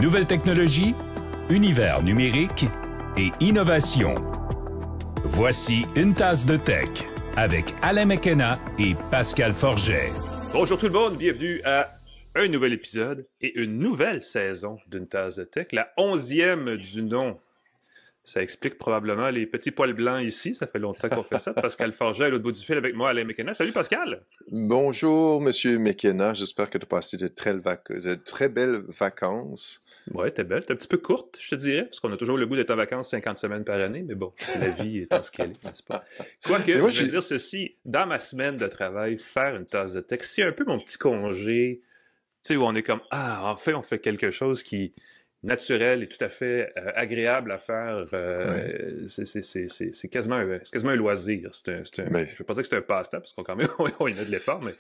Nouvelles technologies, univers numérique et innovation. Voici une tasse de tech avec Alain McKenna et Pascal Forget. Bonjour tout le monde, bienvenue à un nouvel épisode et une nouvelle saison d'une tasse de tech, la 11e du nom. Ça explique probablement les petits poils blancs ici, ça fait longtemps qu'on fait ça. Pascal Forget à l'autre bout du fil avec moi, Alain McKenna. Salut Pascal! Bonjour Monsieur McKenna, j'espère que tu as passé de très belles vacances. Ouais, t'es belle, t'es un petit peu courte, je te dirais, parce qu'on a toujours le goût d'être en vacances 50 semaines par année, mais bon, la vie étant ce qu'elle est, n'est-ce pas? Quoique, moi, je vais dire ceci, dans ma semaine de travail, faire une tasse de tech, c'est un peu mon petit congé, tu sais, où on est comme, enfin, on fait quelque chose qui naturel et tout à fait agréable à faire. C'est quasiment un loisir. Je ne veux pas dire que c'est un passe-temps, parce qu'on quand même on y a de l'effort, mais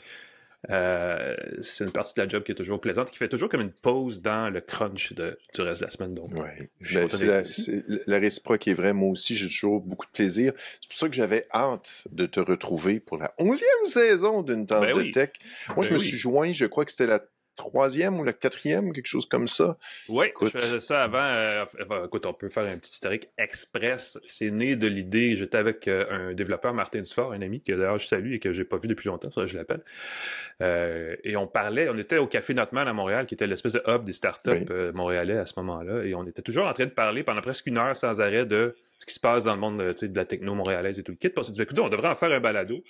c'est une partie de la job qui est toujours plaisante, qui fait toujours comme une pause dans le crunch du reste de la semaine. Donc, c'est la réciproque est vraie. Moi aussi, j'ai toujours beaucoup de plaisir. C'est pour ça que j'avais hâte de te retrouver pour la 11e saison d'une tasse de tech. Moi, je me suis joint, je crois que c'était la 3e ou la 4e, quelque chose comme ça. Oui, je faisais ça avant. Écoute, on peut faire un petit historique express. C'est né de l'idée, j'étais avec un développeur, Martin Dufort, un ami que d'ailleurs je salue et que j'ai pas vu depuis longtemps, ça je l'appelle. Et on était au Café Notman à Montréal, qui était l'espèce de hub des startups montréalais à ce moment-là, et on était toujours en train de parler pendant presque une heure sans arrêt de ce qui se passe dans le monde de la techno montréalaise et tout le kit. Puis on s'est dit, écoute, on devrait en faire un balado.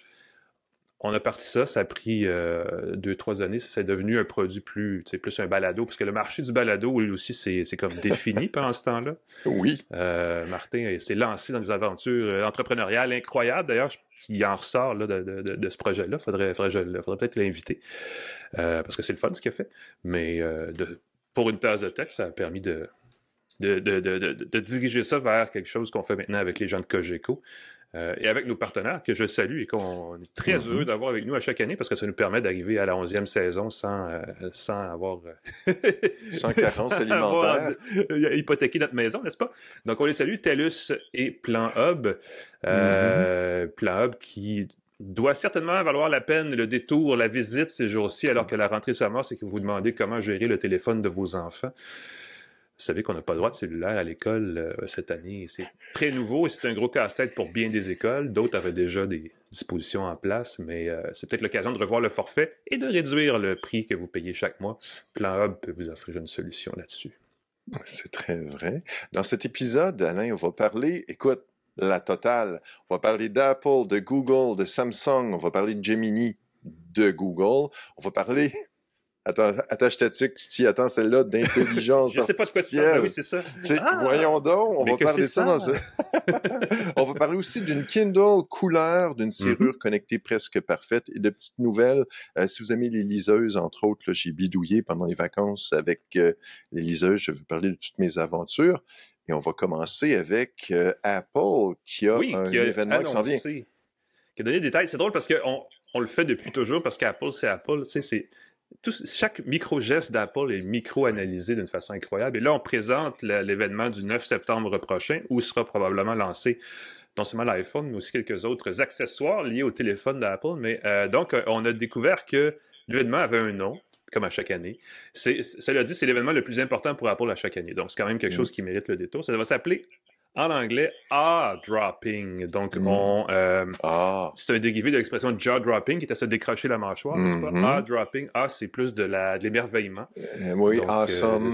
On a parti ça a pris 2-3 années, c'est devenu un produit plus un balado, parce que le marché du balado, lui aussi, c'est comme défini pendant ce temps-là. Oui. Martin s'est lancé dans des aventures entrepreneuriales incroyables. D'ailleurs, il en ressort là, de ce projet-là. Faudrait peut-être l'inviter, parce que c'est le fun ce qu'il a fait. Mais pour une tasse de tech, ça a permis de diriger ça vers quelque chose qu'on fait maintenant avec les gens de Cogeco. Et avec nos partenaires, que je salue et qu'on est très heureux d'avoir avec nous à chaque année, parce que ça nous permet d'arriver à la 11e saison sans avoir... sans carence alimentaire. Hypothéquer notre maison, n'est-ce pas? Donc, on les salue, TELUS et Plan Hub. Plan Hub qui doit certainement valoir la peine, le détour, la visite ces jours-ci, alors que la rentrée s'amorce et que vous vous demandez comment gérer le téléphone de vos enfants. Vous savez qu'on n'a pas le droit de cellulaire à l'école cette année. C'est très nouveau et c'est un gros casse-tête pour bien des écoles. D'autres avaient déjà des dispositions en place, mais c'est peut-être l'occasion de revoir le forfait et de réduire le prix que vous payez chaque mois. Plan Hub peut vous offrir une solution là-dessus. C'est très vrai. Dans cet épisode, Alain, on va parler, écoute, la totale. On va parler d'Apple, de Google, de Samsung. On va parler de Gemini, de Google. On va parler... Attache ta tuque, tu t'y attends, celle-là, d'intelligence artificielle. Je sais pas de quoi tu parles, oui, c'est ça. Voyons donc, on va parler de ça dans ça. On va parler aussi d'une Kindle couleur, d'une serrure connectée presque parfaite et de petites nouvelles. Si vous aimez les liseuses, entre autres, là, j'ai bidouillé pendant les vacances avec les liseuses. Je vais vous parler de toutes mes aventures. Et on va commencer avec Apple, qui a un événement qui s'en vient. Qui a donné des détails. C'est drôle parce qu'on le fait depuis toujours, parce qu'Apple, c'est Apple, tu sais, chaque micro-geste d'Apple est micro-analysé d'une façon incroyable. Et là, on présente l'événement du 9 septembre prochain, où sera probablement lancé non seulement l'iPhone, mais aussi quelques autres accessoires liés au téléphone d'Apple. Mais donc, on a découvert que l'événement avait un nom, comme à chaque année. Cela dit, c'est l'événement le plus important pour Apple à chaque année. Donc, c'est quand même quelque chose qui mérite le détour. Ça va s'appeler... En anglais, jaw-dropping. Donc, c'est un dérivé de l'expression jaw-dropping qui est à se décrocher la mâchoire, n'est-ce pas? Jaw-dropping, c'est plus de l'émerveillement. Oui, donc, awesome,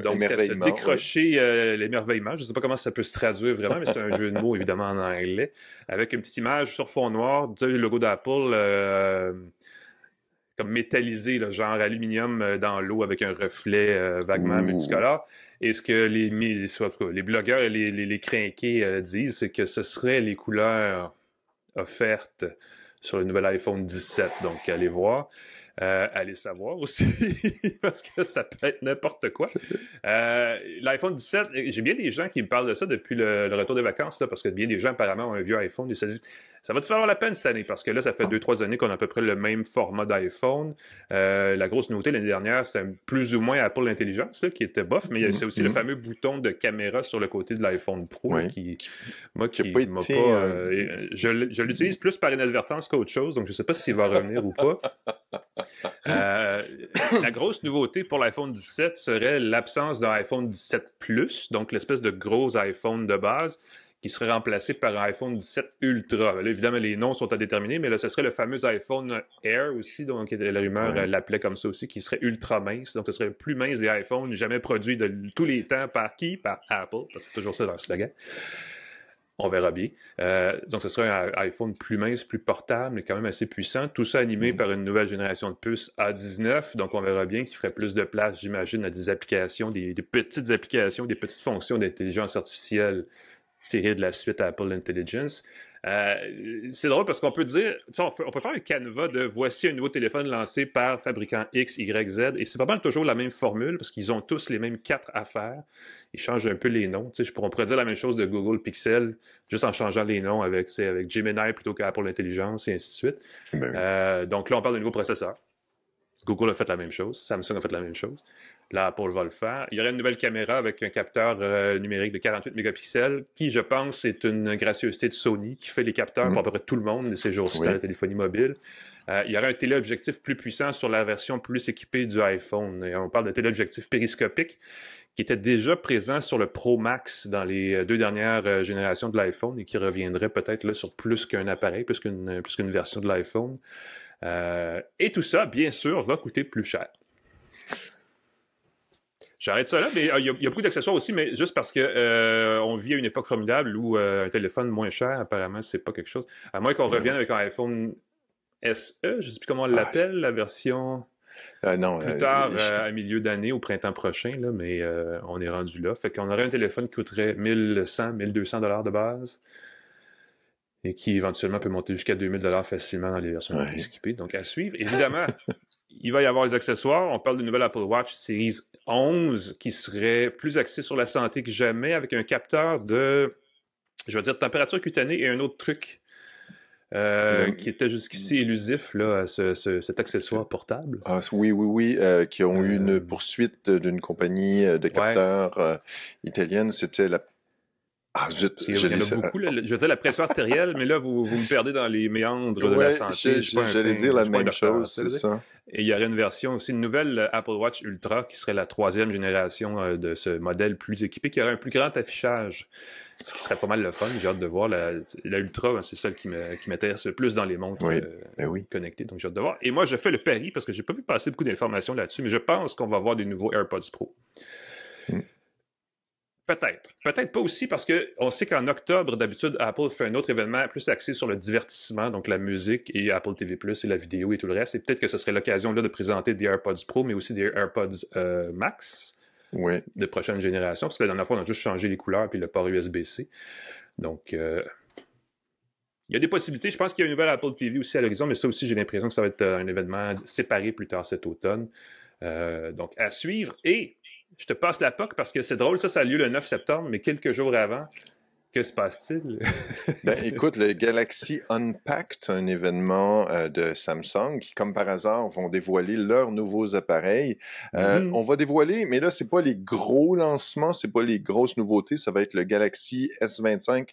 donc, c'est à se décrocher l'émerveillement. Je ne sais pas comment ça peut se traduire vraiment, mais c'est un jeu de mots, évidemment, en anglais, avec une petite image sur fond noir du logo d'Apple, comme métallisé, là, genre aluminium dans l'eau avec un reflet vaguement multicolore. Et ce que les blogueurs et les crinqués disent, c'est que ce seraient les couleurs offertes sur le nouvel iPhone 17. Donc, allez voir. Allez savoir aussi, parce que ça peut être n'importe quoi. L'iPhone 17, j'ai bien des gens qui me parlent de ça depuis le retour des vacances, là, parce que bien des gens apparemment ont un vieux iPhone. Ils se disent, ça va-tu valoir la peine cette année? Parce que là, ça fait 2-3 années qu'on a à peu près le même format d'iPhone. La grosse nouveauté l'année dernière, c'est plus ou moins Apple Intelligence, là, qui était bof, mais c'est aussi le fameux bouton de caméra sur le côté de l'iPhone Pro, je l'utilise plus par inadvertance qu'autre chose, donc je ne sais pas s'il va revenir ou pas. La grosse nouveauté pour l'iPhone 17 serait l'absence d'un iPhone 17 Plus, donc l'espèce de gros iPhone de base, qui serait remplacé par un iPhone 17 Ultra. Là, évidemment, les noms sont à déterminer, mais là, ce serait le fameux iPhone Air aussi, donc la rumeur l'appelait comme ça aussi, qui serait ultra mince. Donc, ce serait le plus mince des iPhones jamais produits de tous les temps par qui? Par Apple, parce que c'est toujours ça leur slogan. On verra bien. Donc, ce serait un iPhone plus mince, plus portable, mais quand même assez puissant. Tout ça animé par une nouvelle génération de puces A19. Donc, on verra bien qu'il ferait plus de place, j'imagine, à des applications, des petites applications, des petites fonctions d'intelligence artificielle tirées de la suite Apple Intelligence. C'est drôle parce qu'on peut dire, on peut faire un canevas de voici un nouveau téléphone lancé par fabricant X, Y, Z, et c'est pas mal toujours la même formule parce qu'ils ont tous les mêmes 4 affaires. Ils changent un peu les noms. On pourrait dire la même chose de Google Pixel, juste en changeant les noms avec Gemini plutôt qu'Apple Intelligence et ainsi de suite. Donc là, on parle d'un nouveau processeur. Google a fait la même chose, Samsung a fait la même chose. Là, Apple va le faire. Il y aurait une nouvelle caméra avec un capteur numérique de 48 mégapixels qui, je pense, est une gracieuseté de Sony qui fait les capteurs pour à peu près tout le monde ces jours-ci dans la téléphonie mobile. Il y aurait un téléobjectif plus puissant sur la version plus équipée du iPhone. Et on parle de téléobjectif périscopique qui était déjà présent sur le Pro Max dans les 2 dernières générations de l'iPhone et qui reviendrait peut-être là sur plus qu'un appareil, plus qu'une version de l'iPhone. Et tout ça, bien sûr, va coûter plus cher. J'arrête ça là, mais il y a beaucoup d'accessoires aussi, mais juste parce que on vit à une époque formidable où un téléphone moins cher, apparemment, c'est pas quelque chose. À moins qu'on revienne avec un iPhone SE, je sais plus comment on l'appelle, la version plus tard, à milieu d'année, au printemps prochain, là, mais on est rendu là. Fait qu'on aurait un téléphone qui coûterait 1100, 1200 $ de base et qui éventuellement peut monter jusqu'à 2000 $ facilement dans les versions plus équipées. Donc, à suivre. Évidemment, il va y avoir les accessoires. On parle de nouvelle Apple Watch Series 11 qui serait plus axée sur la santé que jamais avec un capteur de, je vais dire, température cutanée et un autre truc qui était jusqu'ici élusif là, à cet accessoire portable. Oui, qui ont eu une poursuite d'une compagnie de capteurs italienne. C'était la... Il y en a beaucoup. Là, je veux dire la pression artérielle, mais là, vous me perdez dans les méandres de la santé. J'allais dire la même chose, c'est ça. Et il y aurait une version aussi, une nouvelle Apple Watch Ultra, qui serait la 3e génération de ce modèle plus équipé, qui aurait un plus grand affichage, ce qui serait pas mal le fun. J'ai hâte de voir. La Ultra, c'est celle qui m'intéresse le plus dans les montres connectées, donc j'ai hâte de voir. Et moi, je fais le pari, parce que j'ai pas vu passer beaucoup d'informations là-dessus, mais je pense qu'on va voir des nouveaux AirPods Pro. Peut-être. Peut-être pas aussi parce qu'on sait qu'en octobre, d'habitude, Apple fait un autre événement plus axé sur le divertissement, donc la musique et Apple TV+, et la vidéo et tout le reste. Et peut-être que ce serait l'occasion là de présenter des AirPods Pro, mais aussi des AirPods Max de prochaine génération. Parce que la dernière fois, on a juste changé les couleurs puis le port USB-C. Donc, il y a des possibilités. Je pense qu'il y a une nouvelle Apple TV aussi à l'horizon, mais ça aussi, j'ai l'impression que ça va être un événement séparé plus tard cet automne. Donc, à suivre. Et je te passe la POC parce que c'est drôle, ça a lieu le 9 septembre, mais quelques jours avant, que se passe-t-il? Écoute, le Galaxy Unpacked, un événement de Samsung qui, comme par hasard, vont dévoiler leurs nouveaux appareils. On va dévoiler, mais là, c'est pas les gros lancements, c'est pas les grosses nouveautés, ça va être le Galaxy S25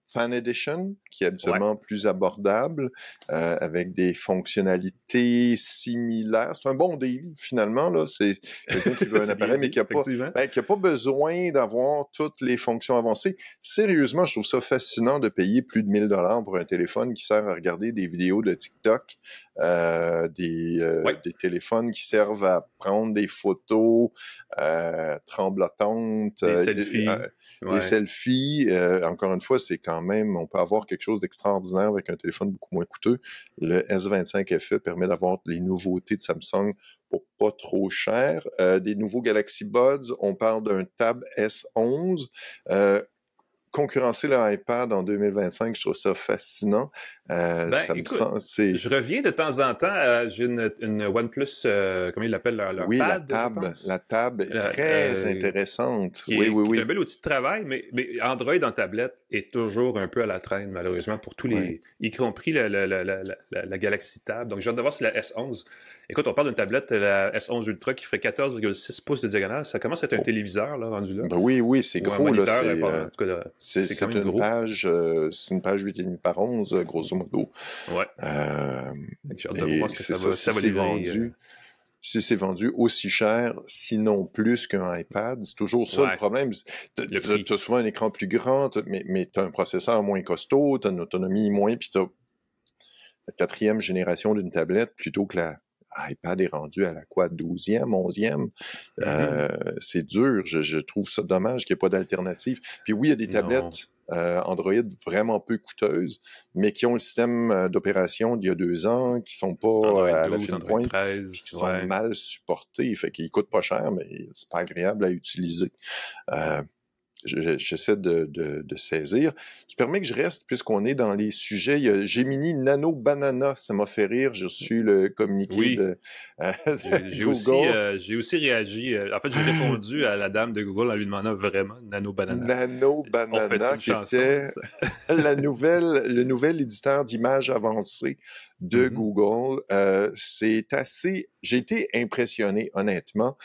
Fan Edition, qui est habituellement plus abordable, avec des fonctionnalités similaires. C'est un bon deal, finalement, là. C'est quelqu'un qui veut un appareil, mais qui n'a pas besoin d'avoir toutes les fonctions avancées. Sérieusement, je trouve ça fascinant de payer plus de 1000 $ pour un téléphone qui sert à regarder des vidéos de TikTok, des téléphones qui servent à prendre des photos tremblotantes, des selfies. Les selfies, encore une fois, c'est quand même, on peut avoir quelque chose d'extraordinaire avec un téléphone beaucoup moins coûteux. Le S25 FE permet d'avoir les nouveautés de Samsung pour pas trop cher. Des nouveaux Galaxy Buds, on parle d'un Tab S11. Concurrencer l'iPad en 2025, je trouve ça fascinant. Écoute, je reviens de temps en temps, j'ai une OnePlus, comment ils l'appellent, leur pad, la Tab est très intéressante. Qui est un bel outil de travail, mais Android en tablette est toujours un peu à la traîne, malheureusement, pour tous les... y compris la Galaxy Tab. Donc, j'ai hâte de voir si la S11... Écoute, on parle d'une tablette, la S11 Ultra, qui fait 14,6 pouces de diagonale. Ça commence à être un téléviseur, là, rendu là. Oui, c'est gros, là. C'est une page 8,5 par 11, grosso grosso modo. Ouais. J'ai hâte de voir ce que ça va livrer. Si c'est vendu aussi cher, sinon plus qu'un iPad, c'est toujours ça le problème. Tu as souvent un écran plus grand, mais tu as un processeur moins costaud, tu as une autonomie moins, puis tu as la 4e génération d'une tablette plutôt que l'iPad est rendu à la quoi, 12e, 11e. C'est dur. Je trouve ça dommage qu'il n'y ait pas d'alternative. Puis oui, il y a des tablettes Android vraiment peu coûteuses, mais qui ont le système d'opération d'il y a 2 ans, qui sont pas à la fine pointe, qui sont mal supportés. Fait qu'ils coûtent pas cher, mais c'est pas agréable à utiliser. J'essaie de saisir. Tu permets que je reste, puisqu'on est dans les sujets. Il y a Gemini Nano Banana, ça m'a fait rire. J'ai reçu le communiqué de Google. J'ai aussi réagi. En fait, j'ai répondu à la dame de Google en lui demandant vraiment Nano Banana. Nano Banana, qui était le nouvel éditeur d'images avancées de Google. J'ai été impressionné, honnêtement,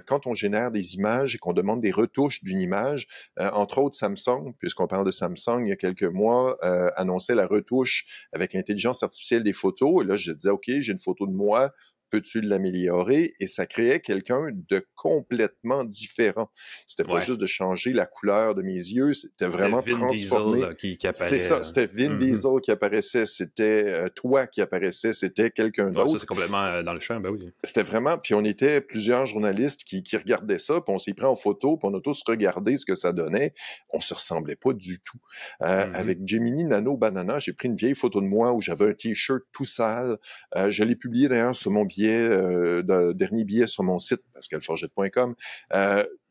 quand on génère des images et qu'on demande des retouches d'une image. Entre autres, Samsung, puisqu'on parle de Samsung, il y a quelques mois, annonçait la retouche avec l'intelligence artificielle des photos. Et là, je disais, OK, j'ai une photo de moi, peux-tu l'améliorer? Et ça créait quelqu'un de complètement différent. C'était pas juste de changer la couleur de mes yeux, c'était vraiment transformé. Vin Diesel, qui apparaît. C'est ça, c'était Vin Diesel qui apparaissait, c'était toi qui apparaissait, c'était quelqu'un d'autre. Ça, c'est complètement dans le champ, ben oui. C'était vraiment, puis on était plusieurs journalistes qui regardaient ça, puis on s'est pris en photo, puis on a tous regardé ce que ça donnait. On se ressemblait pas du tout. Avec Gemini Nano Banana, j'ai pris une vieille photo de moi où j'avais un T-shirt tout sale. Je l'ai publié d'ailleurs sur mon dernier billet sur mon site, pascalforget.com.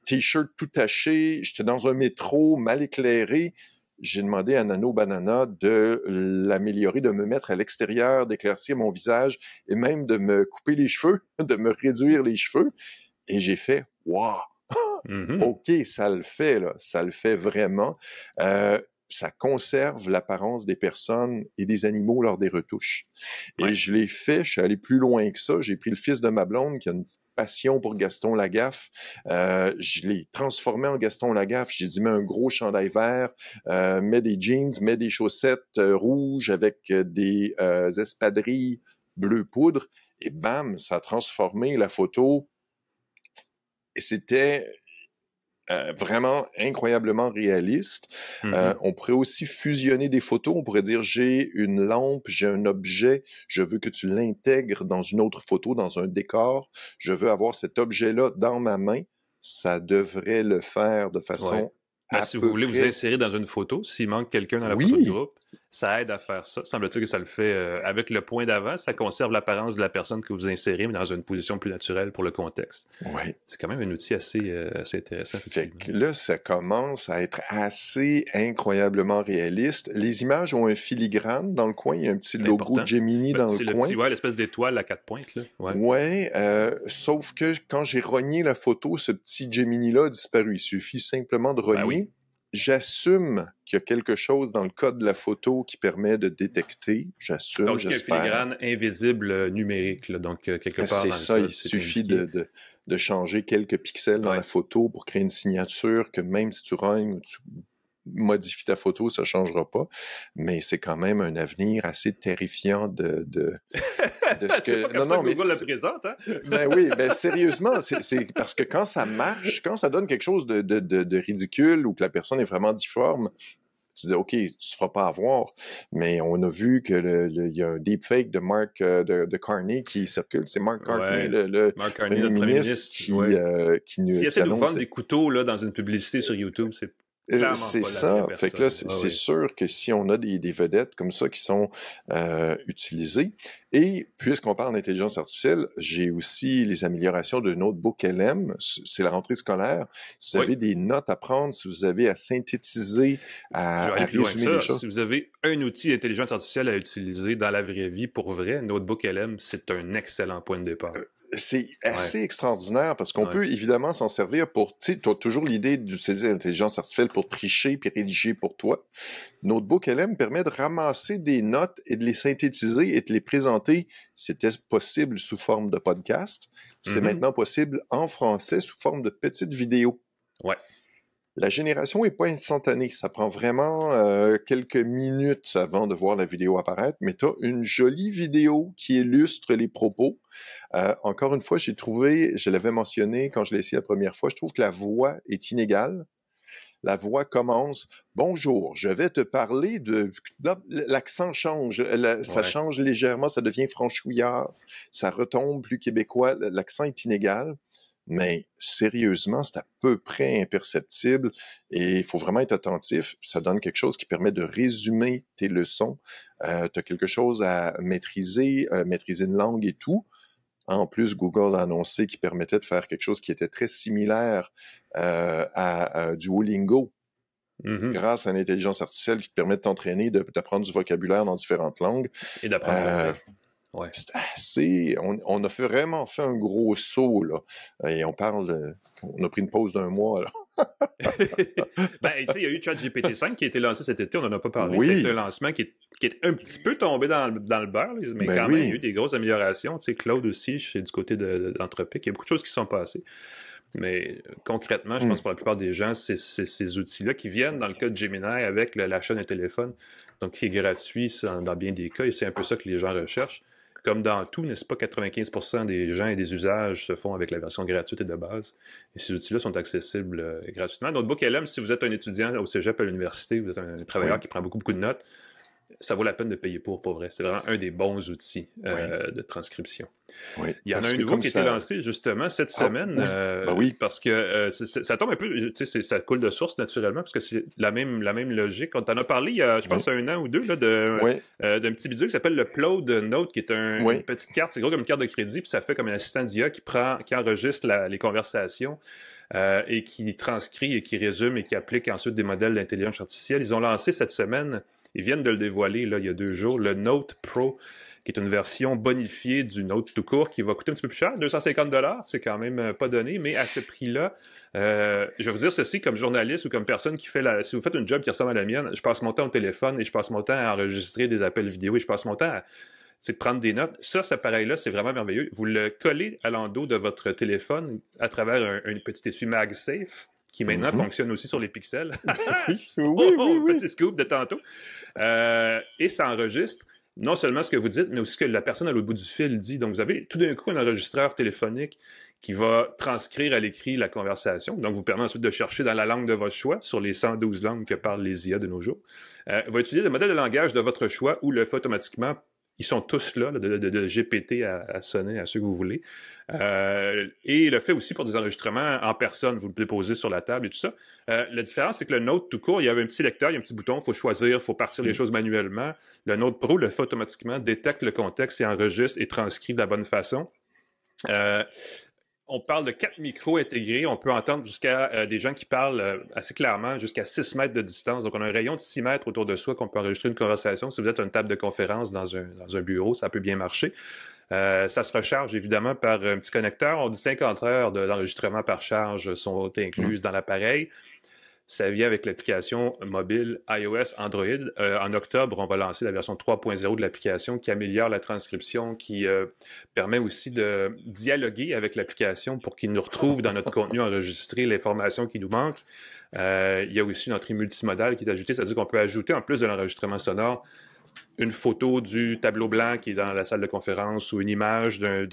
T-shirt tout taché, j'étais dans un métro mal éclairé. J'ai demandé à Nano Banana de l'améliorer, de me mettre à l'extérieur, d'éclaircir mon visage et même de me couper les cheveux, de me réduire les cheveux. Et j'ai fait « Wow! OK, ça le fait, là. Ça le fait vraiment. » Ça conserve l'apparence des personnes et des animaux lors des retouches. Et je l'ai fait, je suis allé plus loin que ça. J'ai pris le fils de ma blonde qui a une passion pour Gaston Lagaffe. Je l'ai transformé en Gaston Lagaffe. J'ai dit, mets un gros chandail vert, mets des jeans, mets des chaussettes rouges avec des espadrilles bleu poudre. Et bam, ça a transformé la photo. Et c'était vraiment incroyablement réaliste. On pourrait aussi fusionner des photos. On pourrait dire, j'ai une lampe, j'ai un objet, je veux que tu l'intègres dans une autre photo, dans un décor. Je veux avoir cet objet-là dans ma main. Ça devrait le faire de façon si vous voulez vous insérer dans une photo, s'il manque quelqu'un dans la photo de groupe, ça aide à faire ça. Semble-t-il que ça le fait avec le point d'avant. Ça conserve l'apparence de la personne que vous insérez, mais dans une position plus naturelle pour le contexte. C'est quand même un outil assez intéressant. Fait que là, ça commence à être assez incroyablement réaliste. Les images ont un filigrane dans le coin. Il y a un petit logo de Gemini dans le coin. C'est l'espèce d'étoile à 4 pointes. Là. Sauf que quand j'ai rogné la photo, ce petit Gemini-là a disparu. Il suffit simplement de rogner. J'assume qu'il y a quelque chose dans le code de la photo qui permet de détecter. J'assume, j'espère. Un filigrane invisible numérique, là, donc quelque part c'est dans ça, le code, il suffit de changer quelques pixels dans la photo pour créer une signature que même si tu rognes ou tu modifies ta photo, ça ne changera pas. Mais c'est quand même un avenir assez terrifiant de ce que... C'est pas comme ça que Google le présente, hein? Ben oui, sérieusement, c'est parce que quand ça marche, quand ça donne quelque chose de ridicule ou que la personne est vraiment difforme, tu dis, OK, tu te feras pas avoir. Mais on a vu que il y a un deepfake de Mark de Carney qui circule. C'est Mark Carney, le premier ministre qui nous S'il essaie de nous vendre des couteaux là, dans une publicité sur YouTube, c'est c'est ça. Fait que là, c'est sûr que si on a des vedettes comme ça qui sont utilisées, et puisqu'on parle d'intelligence artificielle, j'ai aussi les améliorations de Notebook LM. C'est la rentrée scolaire. Si vous avez des notes à prendre, si vous avez à synthétiser, à résumer les choses. Si vous avez un outil d'intelligence artificielle à utiliser dans la vraie vie pour vrai, Notebook LM, c'est un excellent point de départ. C'est assez extraordinaire parce qu'on peut évidemment s'en servir pour, tu sais, tu as toujours l'idée d'utiliser l'intelligence artificielle pour tricher puis rédiger pour toi. Notebook LM permet de ramasser des notes et de les synthétiser et de les présenter. C'était possible sous forme de podcast. C'est maintenant possible en français sous forme de petites vidéos. La génération n'est pas instantanée. Ça prend vraiment quelques minutes avant de voir la vidéo apparaître, mais tu as une jolie vidéo qui illustre les propos. Encore une fois, j'ai trouvé, je l'avais mentionné quand je l'ai essayé la première fois, je trouve que la voix est inégale. La voix commence « Bonjour, je vais te parler de... » L'accent change, ça change légèrement, ça devient franchouillard, ça retombe plus québécois, l'accent est inégal. Mais sérieusement, c'est à peu près imperceptible et il faut vraiment être attentif. Ça donne quelque chose qui permet de résumer tes leçons. Tu as quelque chose à maîtriser, maîtriser une langue et tout. En plus, Google a annoncé qu'il permettait de faire quelque chose qui était très similaire à Duolingo. Grâce à l'intelligence artificielle qui te permet de t'entraîner, d'apprendre du vocabulaire dans différentes langues. Et d'apprendre Ouais. C'est assez... On a vraiment fait un gros saut, là. Et on parle... On a pris une pause d'1 mois, là. Ben, tu sais, il y a eu ChatGPT 5 qui a été lancé cet été, on n'en a pas parlé. Oui. C'est un lancement qui est un petit peu tombé dans le beurre, mais quand même, il y a eu des grosses améliorations. Tu sais, Claude aussi, je sais du côté d'Anthropic, il y a beaucoup de choses qui sont passées. Mais concrètement, je pense que pour la plupart des gens, c'est ces outils-là qui viennent, dans le cas de Gemini, avec l'achat d'un téléphone, donc qui est gratuit dans bien des cas, et c'est un peu ça que les gens recherchent. Comme dans tout, n'est-ce pas, 95% des gens et des usages se font avec la version gratuite et de base. Et ces outils-là sont accessibles gratuitement. Notebook LM, si vous êtes un étudiant au cégep à l'université, vous êtes un travailleur qui prend beaucoup de notes, ça vaut la peine de payer pour vrai. C'est vraiment un des bons outils de transcription. Oui, il y en a un nouveau qui a été lancé justement cette semaine, parce que ça tombe un peu, tu sais, ça coule de source naturellement, parce que c'est la même logique. On t'en a parlé il y a, je pense, 1 an ou 2, là, d'un petit bidule qui s'appelle le Plode Note, qui est une petite carte, c'est gros comme une carte de crédit, puis ça fait comme un assistant d'IA qui enregistre les conversations. Et qui transcrit et qui résume et qui applique ensuite des modèles d'intelligence artificielle. Ils ont lancé cette semaine, ils viennent de le dévoiler là, il y a 2 jours, le Note Pro, qui est une version bonifiée du Note tout court, qui va coûter un petit peu plus cher, 250$, c'est quand même pas donné, mais à ce prix-là, je vais vous dire ceci, comme journaliste ou comme personne qui fait si vous faites un job qui ressemble à la mienne, je passe mon temps au téléphone et je passe mon temps à enregistrer des appels vidéo et je passe mon temps à prendre des notes. Ça, cet appareil-là, c'est vraiment merveilleux. Vous le collez à l'endos de votre téléphone à travers un petit essuie MagSafe, qui maintenant fonctionne aussi sur les pixels. Petit scoop de tantôt. Et ça enregistre non seulement ce que vous dites, mais aussi ce que la personne à l'autre bout du fil dit. Donc, vous avez tout d'un coup un enregistreur téléphonique qui va transcrire à l'écrit la conversation. Donc, vous permet ensuite de chercher dans la langue de votre choix, sur les 112 langues que parlent les IA de nos jours. Va utiliser le modèle de langage de votre choix ou le fait automatiquement. Ils sont tous là, de GPT à sonner à ceux que vous voulez. Et il le fait aussi pour des enregistrements en personne. Vous le déposez sur la table et tout ça. La différence, c'est que le Note tout court, il y avait un petit lecteur, il y a un petit bouton, il faut choisir, il faut partir les choses manuellement. Le Note Pro le fait automatiquement, détecte le contexte et enregistre et transcrit de la bonne façon. On parle de 4 micros intégrés. On peut entendre jusqu'à des gens qui parlent assez clairement jusqu'à 6 mètres de distance. Donc, on a un rayon de 6 mètres autour de soi qu'on peut enregistrer une conversation. Si vous êtes à une table de conférence dans un bureau, ça peut bien marcher. Ça se recharge évidemment par un petit connecteur. On dit 50 heures d'enregistrement par charge sont incluses dans l'appareil. Ça vient avec l'application mobile iOS, Android. En octobre, on va lancer la version 3.0 de l'application qui améliore la transcription, qui permet aussi de dialoguer avec l'application pour qu'il nous retrouve dans notre contenu enregistré l'information qui nous manque. Il y a aussi une entrée multimodale qui est ajoutée, c'est-à-dire qu'on peut ajouter, en plus de l'enregistrement sonore, une photo du tableau blanc qui est dans la salle de conférence ou une image d'un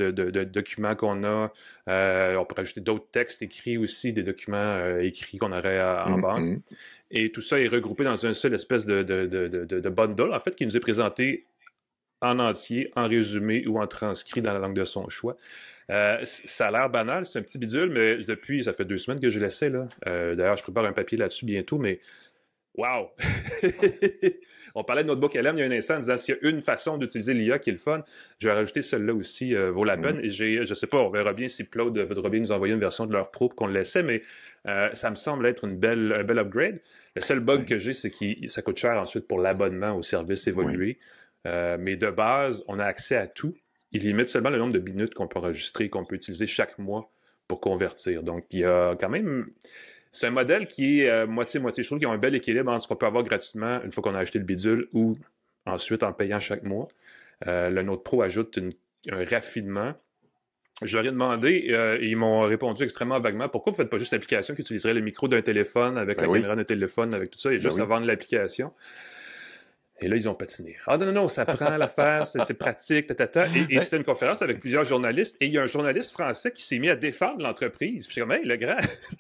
document qu'on a. On peut rajouter d'autres textes écrits aussi, des documents écrits qu'on aurait en banque. Et tout ça est regroupé dans une seule espèce de bundle, en fait, qui nous est présenté en entier, en résumé ou en transcrit dans la langue de son choix. Ça a l'air banal, c'est un petit bidule, mais ça fait 2 semaines que je l'essaie, là. D'ailleurs, je prépare un papier là-dessus bientôt, mais wow! On parlait de Notebook LM il y a un instant en disant s'il y a une façon d'utiliser l'IA qui est le fun, je vais rajouter celle-là aussi, vaut la peine. Et je sais pas, on verra bien si Claude voudra bien nous envoyer une version de leur pro pour qu'on le laissait, mais ça me semble être un bel upgrade. Le seul bug que j'ai, c'est que ça coûte cher ensuite pour l'abonnement au service évolué. Mais de base, on a accès à tout. Il limite seulement le nombre de minutes qu'on peut enregistrer, qu'on peut utiliser chaque mois pour convertir. Donc, il y a quand même... C'est un modèle qui est moitié-moitié. Je trouve qu'il y a un bel équilibre entre ce qu'on peut avoir gratuitement une fois qu'on a acheté le bidule ou ensuite en payant chaque mois. Le Note Pro ajoute un raffinement Je leur ai demandé, et ils m'ont répondu extrêmement vaguement, pourquoi vous ne faites pas juste l'application qui utiliserait le micro d'un téléphone avec la caméra d'un téléphone, avec tout ça, et juste à vendre l'application? Et là, ils ont patiné. Ah non, ça prend l'affaire, c'est pratique, Et c'était une conférence avec plusieurs journalistes, et il y a un journaliste français qui s'est mis à défendre l'entreprise. Puis je suis comme, hey, le grand,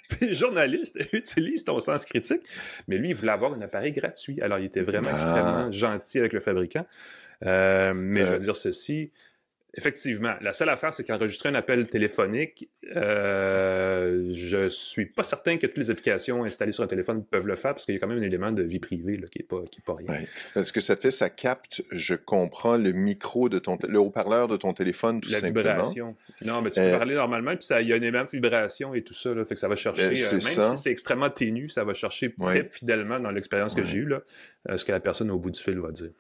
t'es journaliste, utilise ton sens critique. Mais lui, il voulait avoir un appareil gratuit. Alors, il était vraiment extrêmement gentil avec le fabricant. Mais je veux dire ceci... Effectivement. La seule affaire, c'est qu'enregistrer un appel téléphonique, je suis pas certain que toutes les applications installées sur un téléphone peuvent le faire parce qu'il y a quand même un élément de vie privée là, qui est pas rien. Ouais. Parce que ça fait, ça capte, je comprends, le micro de le haut-parleur de ton téléphone, tout simplement. La vibration. Non, mais tu peux parler normalement, puis il y a un élément de vibration et tout ça, là, fait que ça va chercher, même si c'est extrêmement ténu, ça va chercher très fidèlement dans l'expérience que j'ai eue, là, ce que la personne au bout du fil va dire.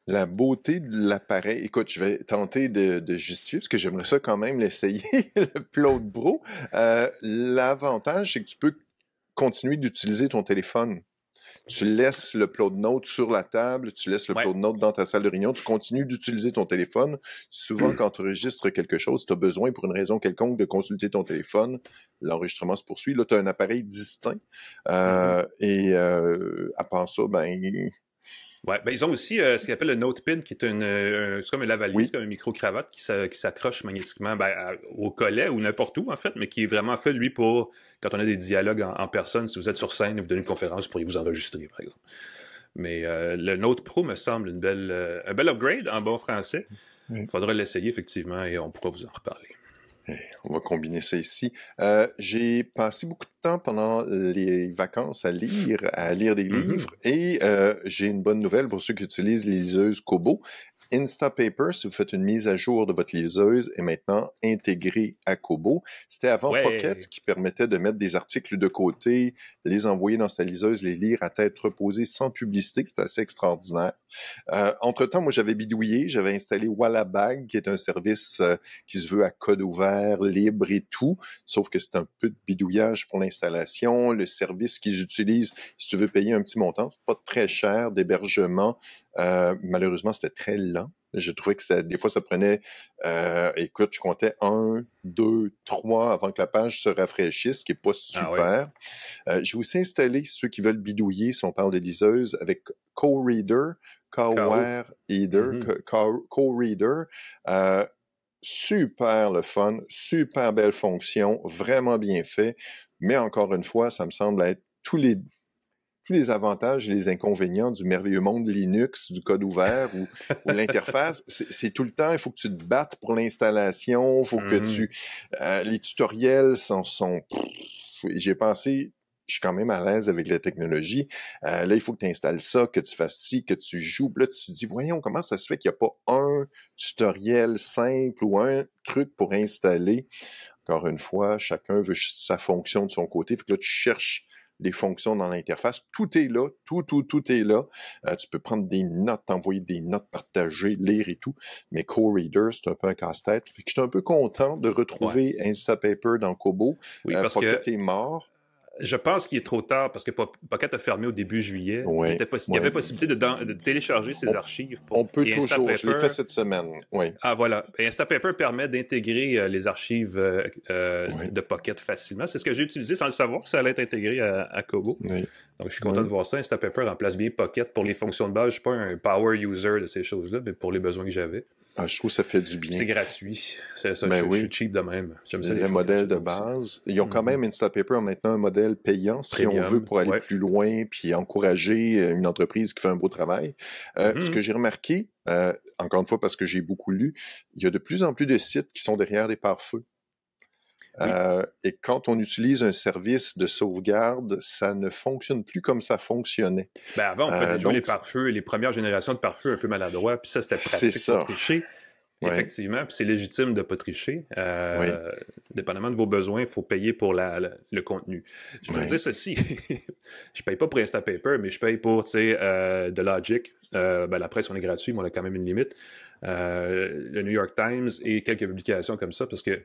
La beauté de l'appareil, écoute, je vais tenter de justifier, parce que j'aimerais ça quand même l'essayer, le Plode Bro. L'avantage, c'est que tu peux continuer d'utiliser ton téléphone. Tu laisses le Plode Note sur la table, tu laisses le Plode Note dans ta salle de réunion, tu continues d'utiliser ton téléphone. Souvent, quand tu enregistres quelque chose, si tu as besoin, pour une raison quelconque, de consulter ton téléphone, l'enregistrement se poursuit. Là, tu as un appareil distinct. Et à part ça, ouais, ils ont aussi ce qu'ils appellent le Notepin, qui est c'est comme un lavalier, c'est comme un micro-cravate qui s'accroche magnétiquement au collet ou n'importe où, en fait, mais qui est vraiment fait, lui, pour quand on a des dialogues en personne, si vous êtes sur scène et vous donnez une conférence, pourriez vous enregistrer, par exemple. Mais le Note Pro me semble un bel upgrade en bon français. Il faudra l'essayer, effectivement, et on pourra vous en reparler. On va combiner ça ici. J'ai passé beaucoup de temps pendant les vacances à lire des livres et j'ai une bonne nouvelle pour ceux qui utilisent les liseuses Kobo. Instapaper, si vous faites une mise à jour de votre liseuse, est maintenant intégré à Kobo. C'était avant Pocket qui permettait de mettre des articles de côté, les envoyer dans sa liseuse, les lire à tête reposée sans publicité. C'était assez extraordinaire. Entre-temps, moi, j'avais bidouillé, j'avais installé Wallabag, qui est un service qui se veut à code ouvert, libre et tout, sauf que c'est un peu de bidouillage pour l'installation. Le service qu'ils utilisent, si tu veux payer un petit montant, c'est pas très cher d'hébergement. Malheureusement, c'était très lent. Je trouvais que des fois, ça prenait, écoute, je comptais 1, 2, 3 avant que la page se rafraîchisse, ce qui n'est pas super. J'ai aussi installé ceux qui veulent bidouiller, si on parle de liseuse, avec CoReader, CoReader. Super le fun, super belle fonction, vraiment bien fait. Mais encore une fois, ça me semble être tous les avantages et les inconvénients du merveilleux monde Linux, du code ouvert ou l'interface. C'est tout le temps, il faut que tu te battes pour l'installation, il faut que les tutoriels sont j'ai pensé, je suis quand même à l'aise avec la technologie. Là, il faut que tu installes ça, que tu fasses ci, que tu joues. Puis là, tu te dis, voyons, comment ça se fait qu'il n'y a pas un tutoriel simple ou un truc pour installer? Encore une fois, chacun veut sa fonction de son côté. Fait que là, tu cherches les fonctions dans l'interface. Tout est là, tout est là. Tu peux prendre des notes, t'envoyer des notes partagées, lire et tout. Mais CoReader, c'est un peu un casse-tête. Fait que j'étais un peu content de retrouver Instapaper dans Kobo. Oui, parce Pocket est mort. Je pense qu'il est trop tard parce que Pocket a fermé au début juillet. Il y avait possibilité de télécharger ses archives. On peut toujours. Je l'ai fait cette semaine. Oui. Ah, voilà. Et Instapaper permet d'intégrer les archives de Pocket facilement. C'est ce que j'ai utilisé sans le savoir que ça allait être intégré à Kobo. Oui. Donc, je suis content de voir ça. Instapaper remplace bien Pocket pour les fonctions de base. Je ne suis pas un power user de ces choses-là, mais pour les besoins que j'avais. Ah, je trouve que ça fait du bien. C'est gratuit. C'est ça, je suis cheap de même. J'aime ça. Le modèle de base. Ils ont quand même Instapaper maintenant un modèle payant, si on veut, pour aller plus loin puis encourager une entreprise qui fait un beau travail. Ce que j'ai remarqué, encore une fois parce que j'ai beaucoup lu, il y a de plus en plus de sites qui sont derrière des pare-feux. Et quand on utilise un service de sauvegarde, ça ne fonctionne plus comme ça fonctionnait. Avant, on pouvait jouer les pare-feux, les premières générations de pare-feux un peu maladroits, puis ça, c'était pratique pour tricher. Effectivement, puis c'est légitime de ne pas tricher. Dépendamment de vos besoins, il faut payer pour le contenu. Je vais dire ceci, je paye pas pour Instapaper, mais je paye pour de Logic. La presse, on est gratuit, mais on a quand même une limite. Le New York Times et quelques publications comme ça, parce que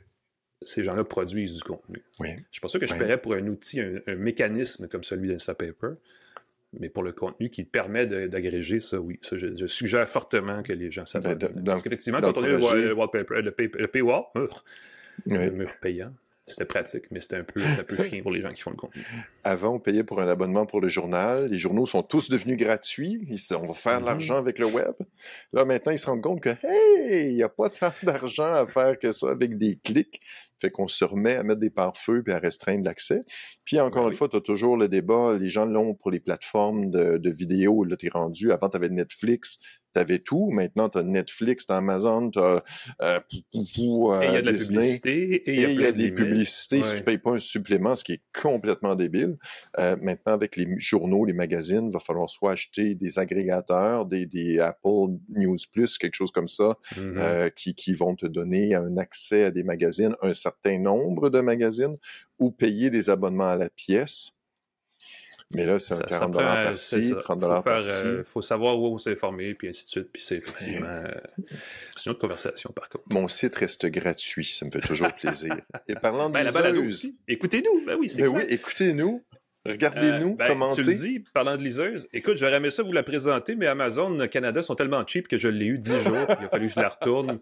ces gens-là produisent du contenu. Je ne suis pas sûr que je paierais pour un outil, un mécanisme comme celui d'Instapaper, mais pour le contenu qui permet d'agréger ça, oui. Ça, je suggère fortement que les gens s'abonnent. Parce qu'effectivement, quand on est le paywall, le mur payant. C'était pratique, mais c'était un peu chiant pour les gens qui font le contenu. Avant, on payait pour un abonnement pour le journal. Les journaux sont tous devenus gratuits. On va faire de l'argent avec le web. Là, maintenant, ils se rendent compte que, hey, il n'y a pas tant d'argent à faire que ça avec des clics. Fait qu'on se remet à mettre des pare-feux puis à restreindre l'accès. Puis encore une fois, tu as toujours le débat. Les gens l'ont pour les plateformes de vidéos. Là, tu es rendu. Avant, tu avais Netflix. T'avais tout. Maintenant, t'as Netflix, t'as Amazon, t'as et il y a de la Disney. Publicité. Et il y a des publicités si tu payes pas un supplément, ce qui est complètement débile. Maintenant, avec les journaux, les magazines, il va falloir soit acheter des agrégateurs, des Apple News Plus, quelque chose comme ça, qui vont te donner un accès à des magazines, un certain nombre de magazines, ou payer des abonnements à la pièce. Mais là, c'est un 40$ par-ci, 30$ par-ci. Il faut savoir où on s'est informé, puis ainsi de suite. Puis c'est effectivement... c'est une autre conversation, par contre. Mon site reste gratuit, ça me fait toujours plaisir. Et parlant de la balado aussi. Écoutez-nous, ben oui, c'est clair. Oui, écoutez-nous. Regardez-nous, commentez. Tu le dis, parlant de liseuse, écoute, j'aurais aimé ça vous la présenter, mais Amazon Canada sont tellement cheap que je l'ai eu 10 jours, il a fallu que je la retourne.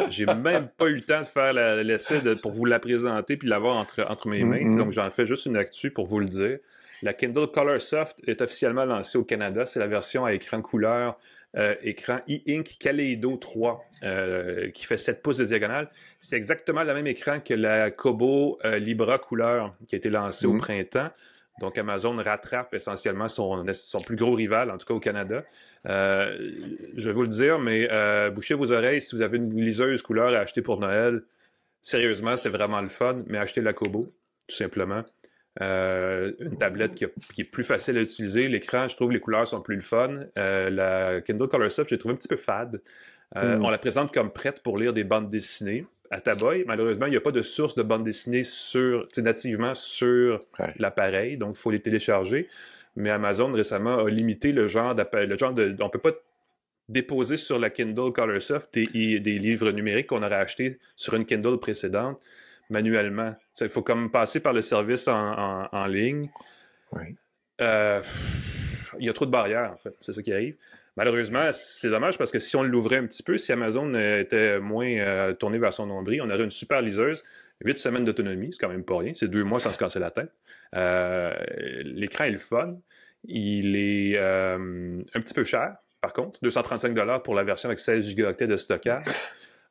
J'ai même pas eu le temps de faire l'essai pour vous la présenter puis l'avoir entre mes mains. Donc j'en fais juste une actu pour vous le dire. La Kindle Colorsoft est officiellement lancée au Canada. C'est la version à écran couleur, écran e-ink Kaleido 3, qui fait 7 pouces de diagonale. C'est exactement le même écran que la Kobo Libra couleur qui a été lancée au printemps. Donc, Amazon rattrape essentiellement son plus gros rival, en tout cas au Canada. Je vais vous le dire, mais bouchez vos oreilles si vous avez une liseuse couleur à acheter pour Noël. Sérieusement, c'est vraiment le fun, mais achetez la Kobo, tout simplement. Une tablette qui est plus facile à utiliser. L'écran, je trouve les couleurs sont plus le fun. La Kindle Colorsoft, j'ai trouvé un petit peu fade. On la présente comme prête pour lire des bandes dessinées. À Taboy, malheureusement, il n'y a pas de source de bande dessinée nativement sur l'appareil, donc il faut les télécharger. Mais Amazon récemment a limité le genre on ne peut pas déposer sur la Kindle Colorsoft des livres numériques qu'on aurait achetés sur une Kindle précédente manuellement. Il faut comme passer par le service en ligne. Oui. Il y a trop de barrières, en fait. C'est ça qui arrive. Malheureusement, c'est dommage parce que si on l'ouvrait un petit peu, si Amazon était moins tourné vers son nombril, on aurait une super liseuse, 8 semaines d'autonomie, c'est quand même pas rien, c'est 2 mois sans se casser la tête. L'écran est le fun, il est un petit peu cher, par contre, 235$ pour la version avec 16 Go de stockage.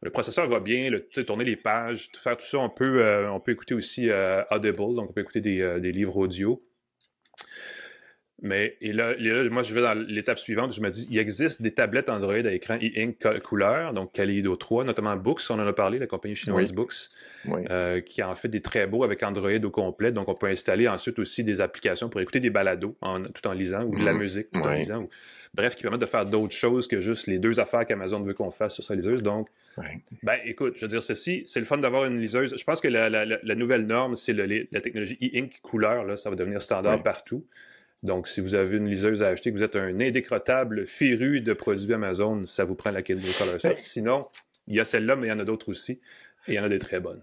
Le processeur va bien, tourner les pages, faire tout ça, on peut écouter aussi Audible, donc on peut écouter des livres audio. Mais là, moi, je vais dans l'étape suivante. Je me dis, il existe des tablettes Android à écran e-ink couleur, donc Kaleido 3, notamment Books, on en a parlé, la compagnie chinoise Books, qui en fait des très beaux avec Android au complet. Donc, on peut installer ensuite aussi des applications pour écouter des balados tout en lisant, ou de la musique tout en lisant. Bref, qui permettent de faire d'autres choses que juste les 2 affaires qu'Amazon veut qu'on fasse sur sa liseuse. Donc, écoute, je veux dire ceci, c'est le fun d'avoir une liseuse. Je pense que la nouvelle norme, c'est la technologie e-ink couleur. Là, ça va devenir standard partout. Donc, si vous avez une liseuse à acheter, que vous êtes un indécrottable féru de produits Amazon, ça vous prend la Kindle Colorsoft. Sinon, il y a celle-là, mais il y en a d'autres aussi. Et il y en a des très bonnes.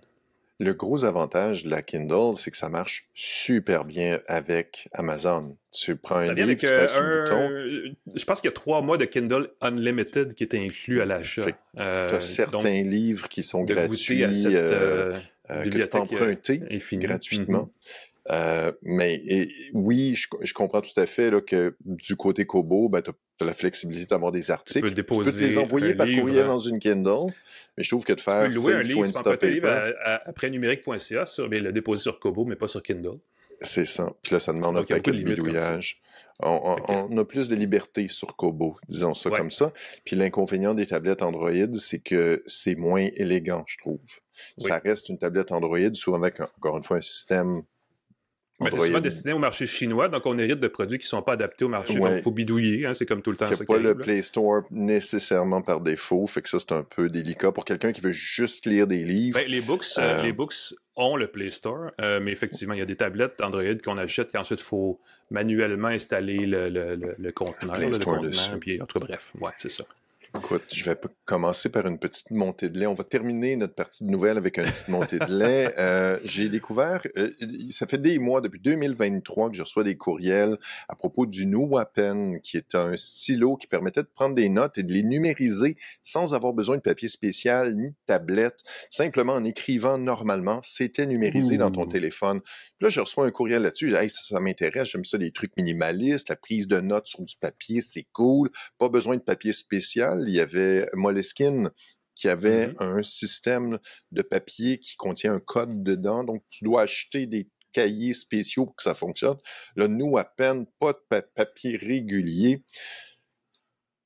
Le gros avantage de la Kindle, c'est que ça marche super bien avec Amazon. Tu prends un livre, tu presses un bouton. Je pense qu'il y a 3 mois de Kindle Unlimited qui est inclus à l'achat. Tu as certains livres qui sont gratuits, que tu peux emprunter gratuitement. Oui, je comprends tout à fait là, que du côté Kobo, tu as la flexibilité d'avoir des articles. Tu peux te les envoyer par courriel dans une Kindle, mais je trouve que de faire tu peux louer un livre, tu peux emprunter un livre après numérique.ca, le déposer sur Kobo, mais pas sur Kindle. C'est ça. Puis là, ça demande un paquet de bidouillage. On a plus de liberté sur Kobo, disons ça comme ça. Puis l'inconvénient des tablettes Android, c'est que c'est moins élégant, je trouve. Ça reste une tablette Android, souvent avec, encore une fois, un système... Mais c'est souvent destiné au marché chinois, donc on hérite de produits qui ne sont pas adaptés au marché. Donc il faut bidouiller, c'est comme tout le temps. Il n'y a pas le Play Store nécessairement par défaut, fait que ça c'est un peu délicat pour quelqu'un qui veut juste lire des livres. Les books ont le Play Store, mais effectivement, il y a des tablettes Android qu'on achète et ensuite il faut manuellement installer le conteneur, puis en tout cas, bref, c'est ça. Écoute, je vais commencer par une petite montée de lait. On va terminer notre partie de nouvelles avec une petite montée de lait. J'ai découvert, ça fait des mois, depuis 2023, que je reçois des courriels à propos du NuWaPen, qui est un stylo qui permettait de prendre des notes et de les numériser sans avoir besoin de papier spécial ni de tablette. Simplement en écrivant normalement, c'était numérisé dans ton téléphone. Puis là, je reçois un courriel là-dessus. Hey, ça m'intéresse. J'aime ça, des trucs minimalistes. La prise de notes sur du papier, c'est cool. Pas besoin de papier spécial. Il y avait Moleskine qui avait un système de papier qui contient un code dedans. Donc, tu dois acheter des cahiers spéciaux pour que ça fonctionne. Là, nous, à peine, pas de papier régulier.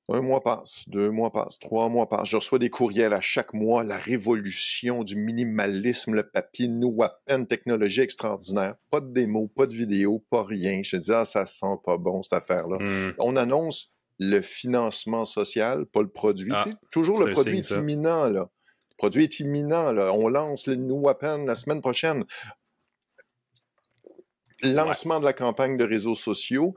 1 mois passe, 2 mois passent, 3 mois passent. Je reçois des courriels à chaque mois. La révolution du minimalisme, le papier, NuWaPen, technologie extraordinaire. Pas de démo, pas de vidéo, pas rien. Je me dis, ça sent pas bon, cette affaire-là. On annonce le financement social, pas le produit. Tu sais, toujours le produit est imminent, là. Le produit est imminent, là. On lance le NuWaPen la semaine prochaine. Lancement de la campagne de réseaux sociaux.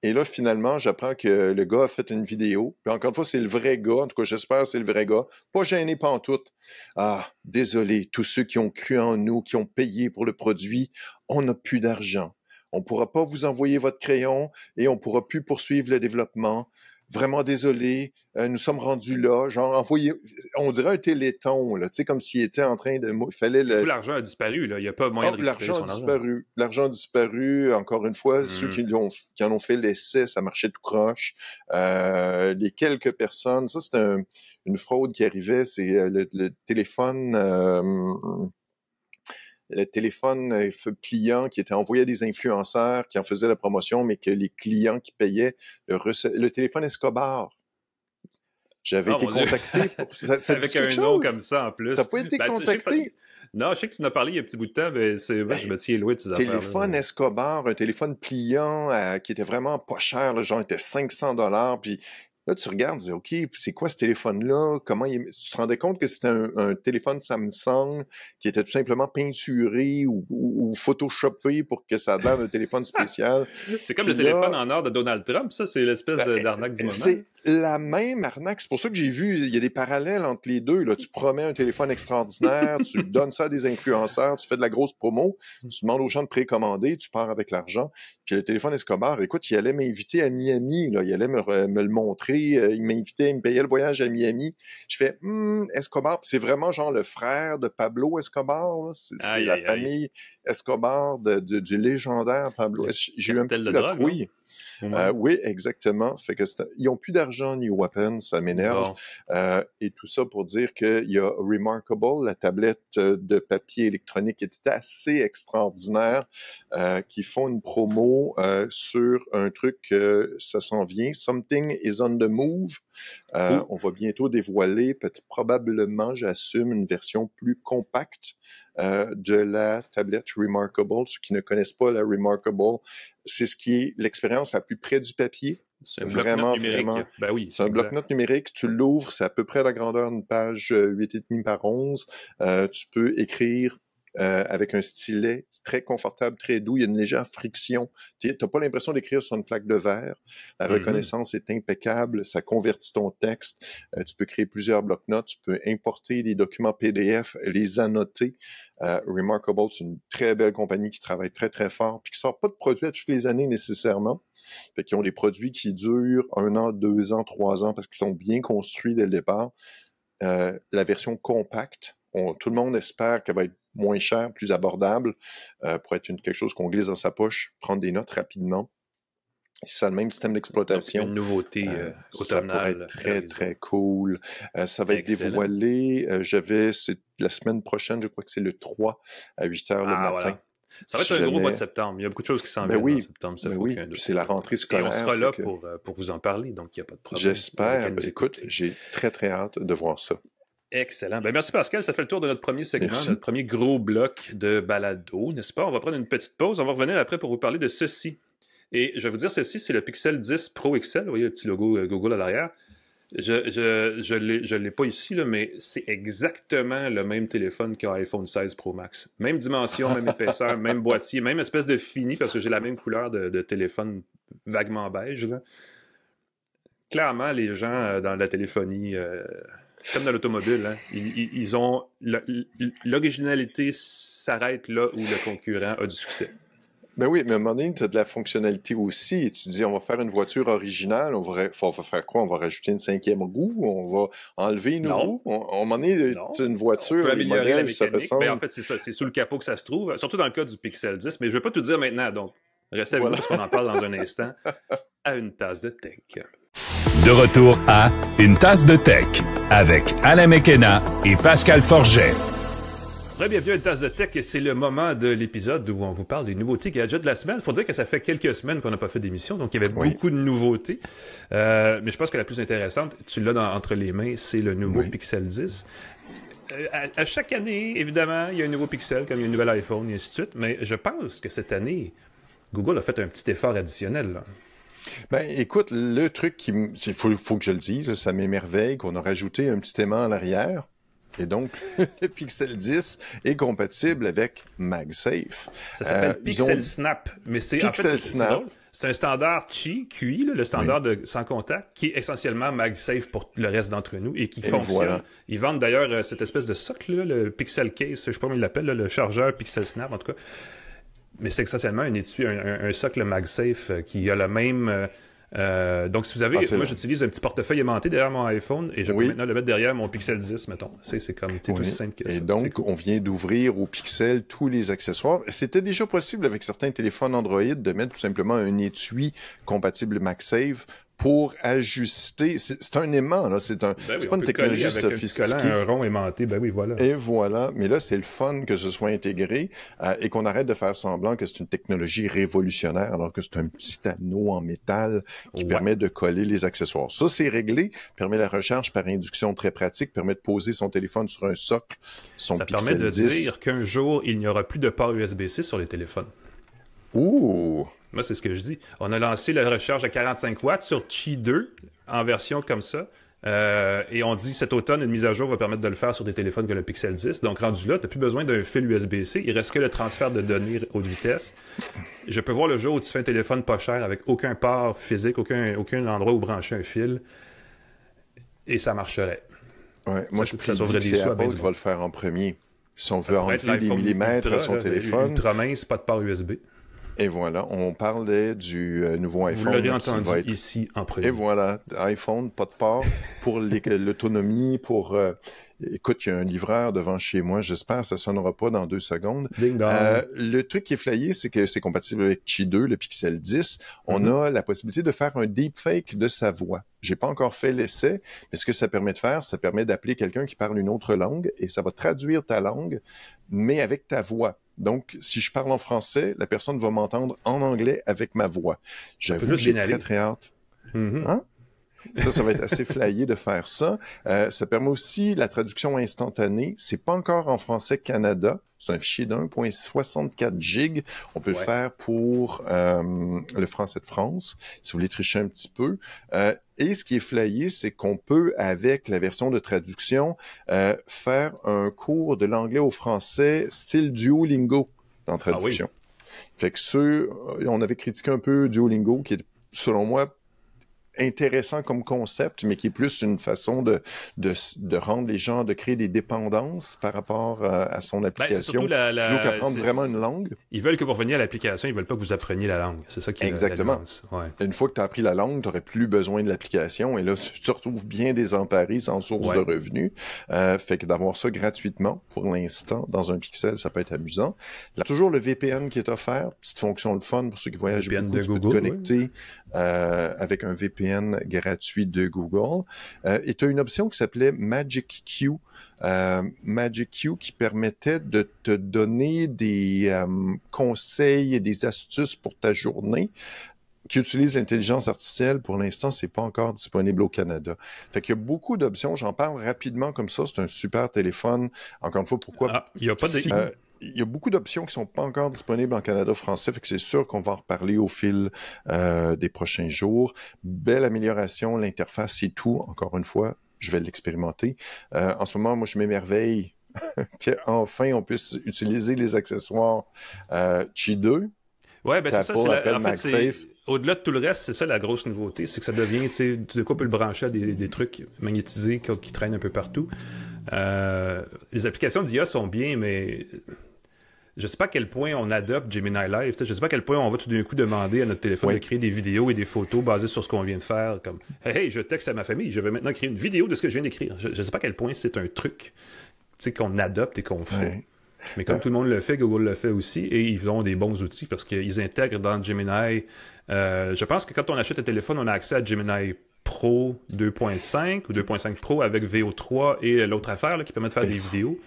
Et là, finalement, j'apprends que le gars a fait une vidéo. Puis encore une fois, c'est le vrai gars. En tout cas, j'espère que c'est le vrai gars. Pas gêné pantoute. Désolé, tous ceux qui ont cru en nous, qui ont payé pour le produit, on n'a plus d'argent. On ne pourra pas vous envoyer votre crayon et on ne pourra plus poursuivre le développement. Vraiment désolé, nous sommes rendus là. Genre, envoyez, on dirait un téléthon, là, tu sais, comme s'il était en train de... Tout l'argent a disparu, là. Il n'y a pas moyen de récupérer son argent. L'argent a disparu. Encore une fois, ceux qui en ont fait l'essai, ça marchait tout croche. Les quelques personnes... Ça, c'est une fraude qui arrivait. C'est le téléphone... Le téléphone client qui était envoyé à des influenceurs qui en faisaient la promotion, mais que les clients qui payaient le téléphone Escobar. J'avais été contacté pour ça. Avec un nom comme ça en plus. T'as pas été contacté? Non, je sais que tu en as parlé il y a un petit bout de temps, mais je me tiens loin de ces affaires. Téléphone Escobar, un téléphone pliant qui était vraiment pas cher, là, genre était $500, puis là, tu regardes, tu dis, OK, c'est quoi ce téléphone-là? Tu te rendais compte que c'était un téléphone Samsung qui était tout simplement peinturé ou photoshopé pour que ça ait l'air d'un téléphone spécial. C'est comme le téléphone en or de Donald Trump, ça, c'est l'espèce d'arnaque du moment. C'est la même arnaque. C'est pour ça que j'ai vu, il y a des parallèles entre les deux. Là. Tu promets un téléphone extraordinaire, tu donnes ça à des influenceurs, tu fais de la grosse promo, tu demandes aux gens de précommander, tu pars avec l'argent. Puis le téléphone Escobar, écoute, il allait m'inviter à Miami, là. Il allait me le montrer. Il m'invitait, il me payait le voyage à Miami. Je fais, Escobar, c'est vraiment genre le frère de Pablo Escobar. C'est la famille Escobar du légendaire Pablo. J'ai eu un petit peu la trouille. Oui, exactement. Fait que ils n'ont plus d'argent ni NuWaPen, ça m'énerve. Bon. Et tout ça pour dire qu'il y a Remarkable, la tablette de papier électronique qui était assez extraordinaire, qui font une promo sur un truc, ça s'en vient. Something is on the move. On va bientôt dévoiler, probablement, j'assume, une version plus compacte de la tablette Remarkable. Ceux qui ne connaissent pas la Remarkable, c'est ce qui est l'expérience la plus près du papier. C'est un bloc-notes numérique. Ben oui, c'est un bloc-notes numérique. Tu l'ouvres, c'est à peu près la grandeur d'une page 8,5 par 11. Tu peux écrire avec un stylet très confortable, très doux. Il y a une légère friction. Tu n'as pas l'impression d'écrire sur une plaque de verre. La reconnaissance est impeccable. Ça convertit ton texte. Tu peux créer plusieurs blocs-notes. Tu peux importer des documents PDF, les annoter. Remarkable, c'est une très belle compagnie qui travaille très, très fort puis qui sort pas de produits à toutes les années nécessairement. Fait qu'ils ont des produits qui durent 1 an, 2 ans, 3 ans parce qu'ils sont bien construits dès le départ. La version compacte, tout le monde espère qu'elle va être moins chère, plus abordable, pour être quelque chose qu'on glisse dans sa poche, prendre des notes rapidement. Ça a le même système d'exploitation. Une nouveauté ça pourrait être très, très cool. Ça va être dévoilé. C'est la semaine prochaine, je crois que c'est le 3 à 8h le matin. Voilà. Ça va être un gros mois de septembre. Il y a beaucoup de choses qui s'en viennent en septembre. C'est la rentrée scolaire. Et on sera là pour vous en parler, donc il n'y a pas de problème. J'espère. Écoute, j'ai très, très hâte de voir ça. Excellent. Merci Pascal, ça fait le tour de notre premier segment, notre premier gros bloc de balado, n'est-ce pas? On va prendre une petite pause, on va revenir après pour vous parler de ceci. Et je vais vous dire, ceci, c'est le Pixel 10 Pro XL, vous voyez le petit logo Google à l'arrière. Je l'ai pas ici, là, mais c'est exactement le même téléphone qu'un iPhone 16 Pro Max. Même dimension, même épaisseur, même boîtier, même espèce de fini, parce que j'ai la même couleur de téléphone vaguement beige, là. clairement, les gens dans la téléphonie, c'est comme dans l'automobile, hein, ils ont... L'originalité s'arrête là où le concurrent a du succès. Ben oui, mais à un moment donné, tu as de la fonctionnalité aussi. Et tu dis, on va faire une voiture originale, on va faire quoi? On va rajouter une 5e roue? On va enlever une roue? À un moment donné, une voiture, on peut améliorer la se mécanique. ressemblent. Ben, en fait, c'est ça, c'est sous le capot que ça se trouve, surtout dans le cas du Pixel 10, mais je ne vais pas tout dire maintenant, donc restez avec nous parce qu'on en parle dans un instant à Une tasse de tech. De retour à Une tasse de tech avec Alain McKenna et Pascal Forget. Bienvenue à Une tasse de tech et c'est le moment de l'épisode où on vous parle des nouveautés gadgets de la semaine. Il faut dire que ça fait quelques semaines qu'on n'a pas fait d'émission, donc il y avait beaucoup de nouveautés. Mais je pense que la plus intéressante, tu l'as entre les mains, c'est le nouveau Pixel 10. À chaque année, évidemment, il y a un nouveau Pixel, comme il y a un nouvel iPhone, et ainsi de suite. Mais je pense que cette année, Google a fait un petit effort additionnel, là. Ben, écoute, le truc il faut que je le dise, ça m'émerveille qu'on a rajouté un petit aimant à l'arrière. Et donc, le Pixel 10 est compatible avec MagSafe. Ça s'appelle Pixel Snap, mais c'est un standard QI, le standard sans contact, qui est essentiellement MagSafe pour le reste d'entre nous et qui fonctionne. Voilà. Ils vendent d'ailleurs cette espèce de socle, là, le Pixel Case, je ne sais pas comment ils l'appellent, le chargeur Pixel Snap en tout cas. Mais c'est essentiellement un socle MagSafe qui a le même... donc, si vous avez... moi, j'utilise un petit portefeuille aimanté derrière mon iPhone et je peux maintenant le mettre derrière mon Pixel 10, mettons. C'est comme... C'est aussi simple que ça. Et donc, on vient d'ouvrir au Pixel tous les accessoires. C'était déjà possible avec certains téléphones Android de mettre tout simplement un étui compatible MagSafe pour ajuster. C'est un aimant, là. C'est pas une technologie sophistiquée. Un rond aimanté, voilà. Et voilà. Mais là, c'est le fun que ce soit intégré et qu'on arrête de faire semblant que c'est une technologie révolutionnaire alors que c'est un petit anneau en métal qui permet de coller les accessoires. Ça, c'est réglé. Permet la recharge par induction très pratique. Permet de poser son téléphone sur un socle. Ça permet de dire qu'un jour, il n'y aura plus de port USB-C sur les téléphones. Ouh! Moi, c'est ce que je dis. On a lancé la recharge à 45 watts sur Qi 2 en version comme ça. Et on dit cet automne, une mise à jour va permettre de le faire sur des téléphones comme le Pixel 10. Donc, rendu là, tu n'as plus besoin d'un fil USB-C. Il reste que le transfert de données haute vitesse. Je peux voir le jour où tu fais un téléphone pas cher avec aucun port physique, aucun endroit où brancher un fil. Et ça marcherait. Ouais, moi, je prédis que c'est Apple qui va le faire en premier. Si on veut enlever des millimètres à son téléphone. Ultra mince, pas de port USB. Et voilà, on parlait du nouveau iPhone. Vous l'aurez entendu ici en premier. Et voilà, iPhone, pas de port, pour l'autonomie, pour... Écoute, il y a un livreur devant chez moi, j'espère que ça ne sonnera pas dans 2 secondes. Ding dong. Le truc qui est flayé, c'est que c'est compatible avec Qi 2, le Pixel 10. On a la possibilité de faire un deepfake de sa voix. J'ai pas encore fait l'essai, mais ce que ça permet de faire, ça permet d'appeler quelqu'un qui parle une autre langue et ça va traduire ta langue, mais avec ta voix. Donc, si je parle en français, la personne va m'entendre en anglais avec ma voix. J'avoue que j'ai très, très hâte. Hein? Ça va être assez flyé de faire ça. Ça permet aussi la traduction instantanée. C'est pas encore en français Canada. C'est un fichier de 1.64 gigs. On peut le faire pour le français de France, si vous voulez tricher un petit peu. Et ce qui est flyé, c'est qu'on peut, avec la version de traduction, faire un cours de l'anglais au français style Duolingo en traduction. Fait que on avait critiqué un peu Duolingo, qui est, selon moi, intéressant comme concept, mais qui est plus une façon de rendre les gens, de créer des dépendances par rapport à son application. Plutôt qu'apprendre vraiment une langue. Ils veulent que vous reveniez à l'application, ils veulent pas que vous appreniez la langue. C'est ça qui est exactement. Une fois que tu as appris la langue, tu n'aurais plus besoin de l'application et là, tu te retrouves bien désemparé sans source de revenus. Fait que d'avoir ça gratuitement, pour l'instant, dans un Pixel, ça peut être amusant. Là, toujours le VPN qui est offert, petite fonction de fun pour ceux qui voyagent beaucoup, tu peux te connecter avec un VPN gratuit de Google. Et tu as une option qui s'appelait Magic Q. Magic Q qui permettait de te donner des conseils et des astuces pour ta journée qui utilise l'intelligence artificielle. Pour l'instant, c'est pas encore disponible au Canada. Fait qu'il y a beaucoup d'options. J'en parle rapidement comme ça. C'est un super téléphone. Encore une fois, pourquoi? Il n'y a pas de... Il y a beaucoup d'options qui sont pas encore disponibles en Canada français, fait que c'est sûr qu'on va en reparler au fil des prochains jours. Belle amélioration, l'interface et tout. Encore une fois, je vais l'expérimenter. En ce moment, moi, je m'émerveille qu'enfin on puisse utiliser les accessoires Qi 2. Ouais, ben c'est ça. En fait, au-delà de tout le reste, c'est ça la grosse nouveauté, c'est que ça devient, tu sais, de quoi on peut le brancher à des trucs magnétisés qui traînent un peu partout. Les applications d'IA sont bien, mais je sais pas à quel point on adopte Gemini Live. Je sais pas à quel point on va tout d'un coup demander à notre téléphone de créer des vidéos et des photos basées sur ce qu'on vient de faire. Comme hey, je texte à ma famille, je vais maintenant créer une vidéo de ce que je viens d'écrire. Je sais pas à quel point c'est un truc qu'on adopte et qu'on fait. Ouais. Mais comme tout le monde le fait, Google le fait aussi, et ils ont des bons outils parce qu'ils intègrent dans Gemini. Je pense que quand on achète un téléphone, on a accès à Gemini Pro 2.5 ou 2.5 Pro avec VO3 et l'autre affaire là, qui permet de faire des vidéos.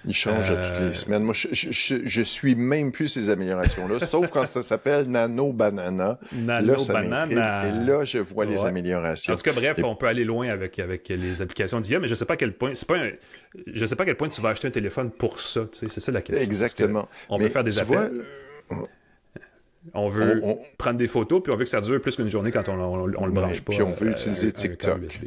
Il change toutes les semaines. Moi, je suis même plus ces améliorations-là, sauf quand ça s'appelle Nano Banana. Nano Banana. Et là, je vois les améliorations. En tout cas, bref, on peut aller loin avec les applications d'IA, mais je sais pas à quel point. Je sais pas à quel point tu vas acheter un téléphone pour ça. C'est ça la question. Exactement. On veut faire des appels. On veut prendre des photos, puis on veut que ça dure plus qu'une journée quand on le branche pas. Puis on veut utiliser TikTok.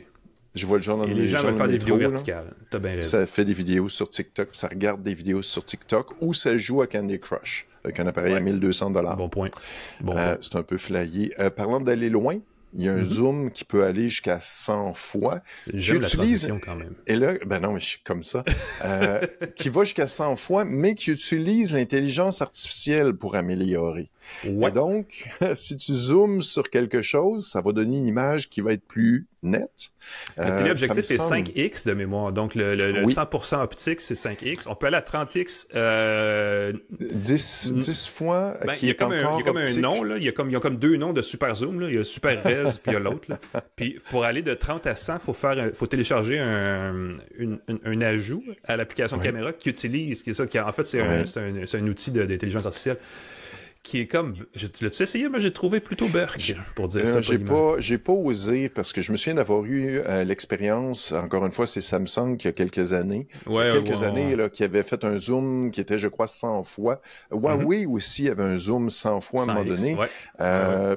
Je vois le genre dans les gens veulent faire des vidéos verticales. T'as bien raison. Ça fait des vidéos sur TikTok, ça regarde des vidéos sur TikTok ou ça joue à Candy Crush avec un appareil à 1200 $. Bon point. C'est un peu flayé. Parlant d'aller loin, il y a un zoom qui peut aller jusqu'à 100 fois. J'aime la transition quand même. Et là, ben non, mais je suis comme ça. Qui va jusqu'à 100 fois, mais qui utilise l'intelligence artificielle pour améliorer. Ouais. Et donc, si tu zoomes sur quelque chose, ça va donner une image qui va être plus nette. Le téléobjectif, c'est 5x de mémoire. Donc, le 100% optique, c'est 5x. On peut aller à 30x. 10 fois. Il y a comme un nom, là. Il y a comme deux noms de super zoom, là. Il y a super res, puis il y a l'autre, là. Puis, pour aller de 30 à 100, faut télécharger un ajout à l'application de caméra qui utilise, en fait, c'est un outil d'intelligence artificielle. Qui est comme... L'as-tu essayé? Moi, j'ai trouvé plutôt berk, pour dire ça. J'ai pas osé, parce que je me souviens d'avoir eu l'expérience, encore une fois, c'est Samsung qui a quelques années. Là, qui avait fait un zoom qui était, je crois, 100 fois. Huawei aussi avait un zoom 100 fois à un moment donné.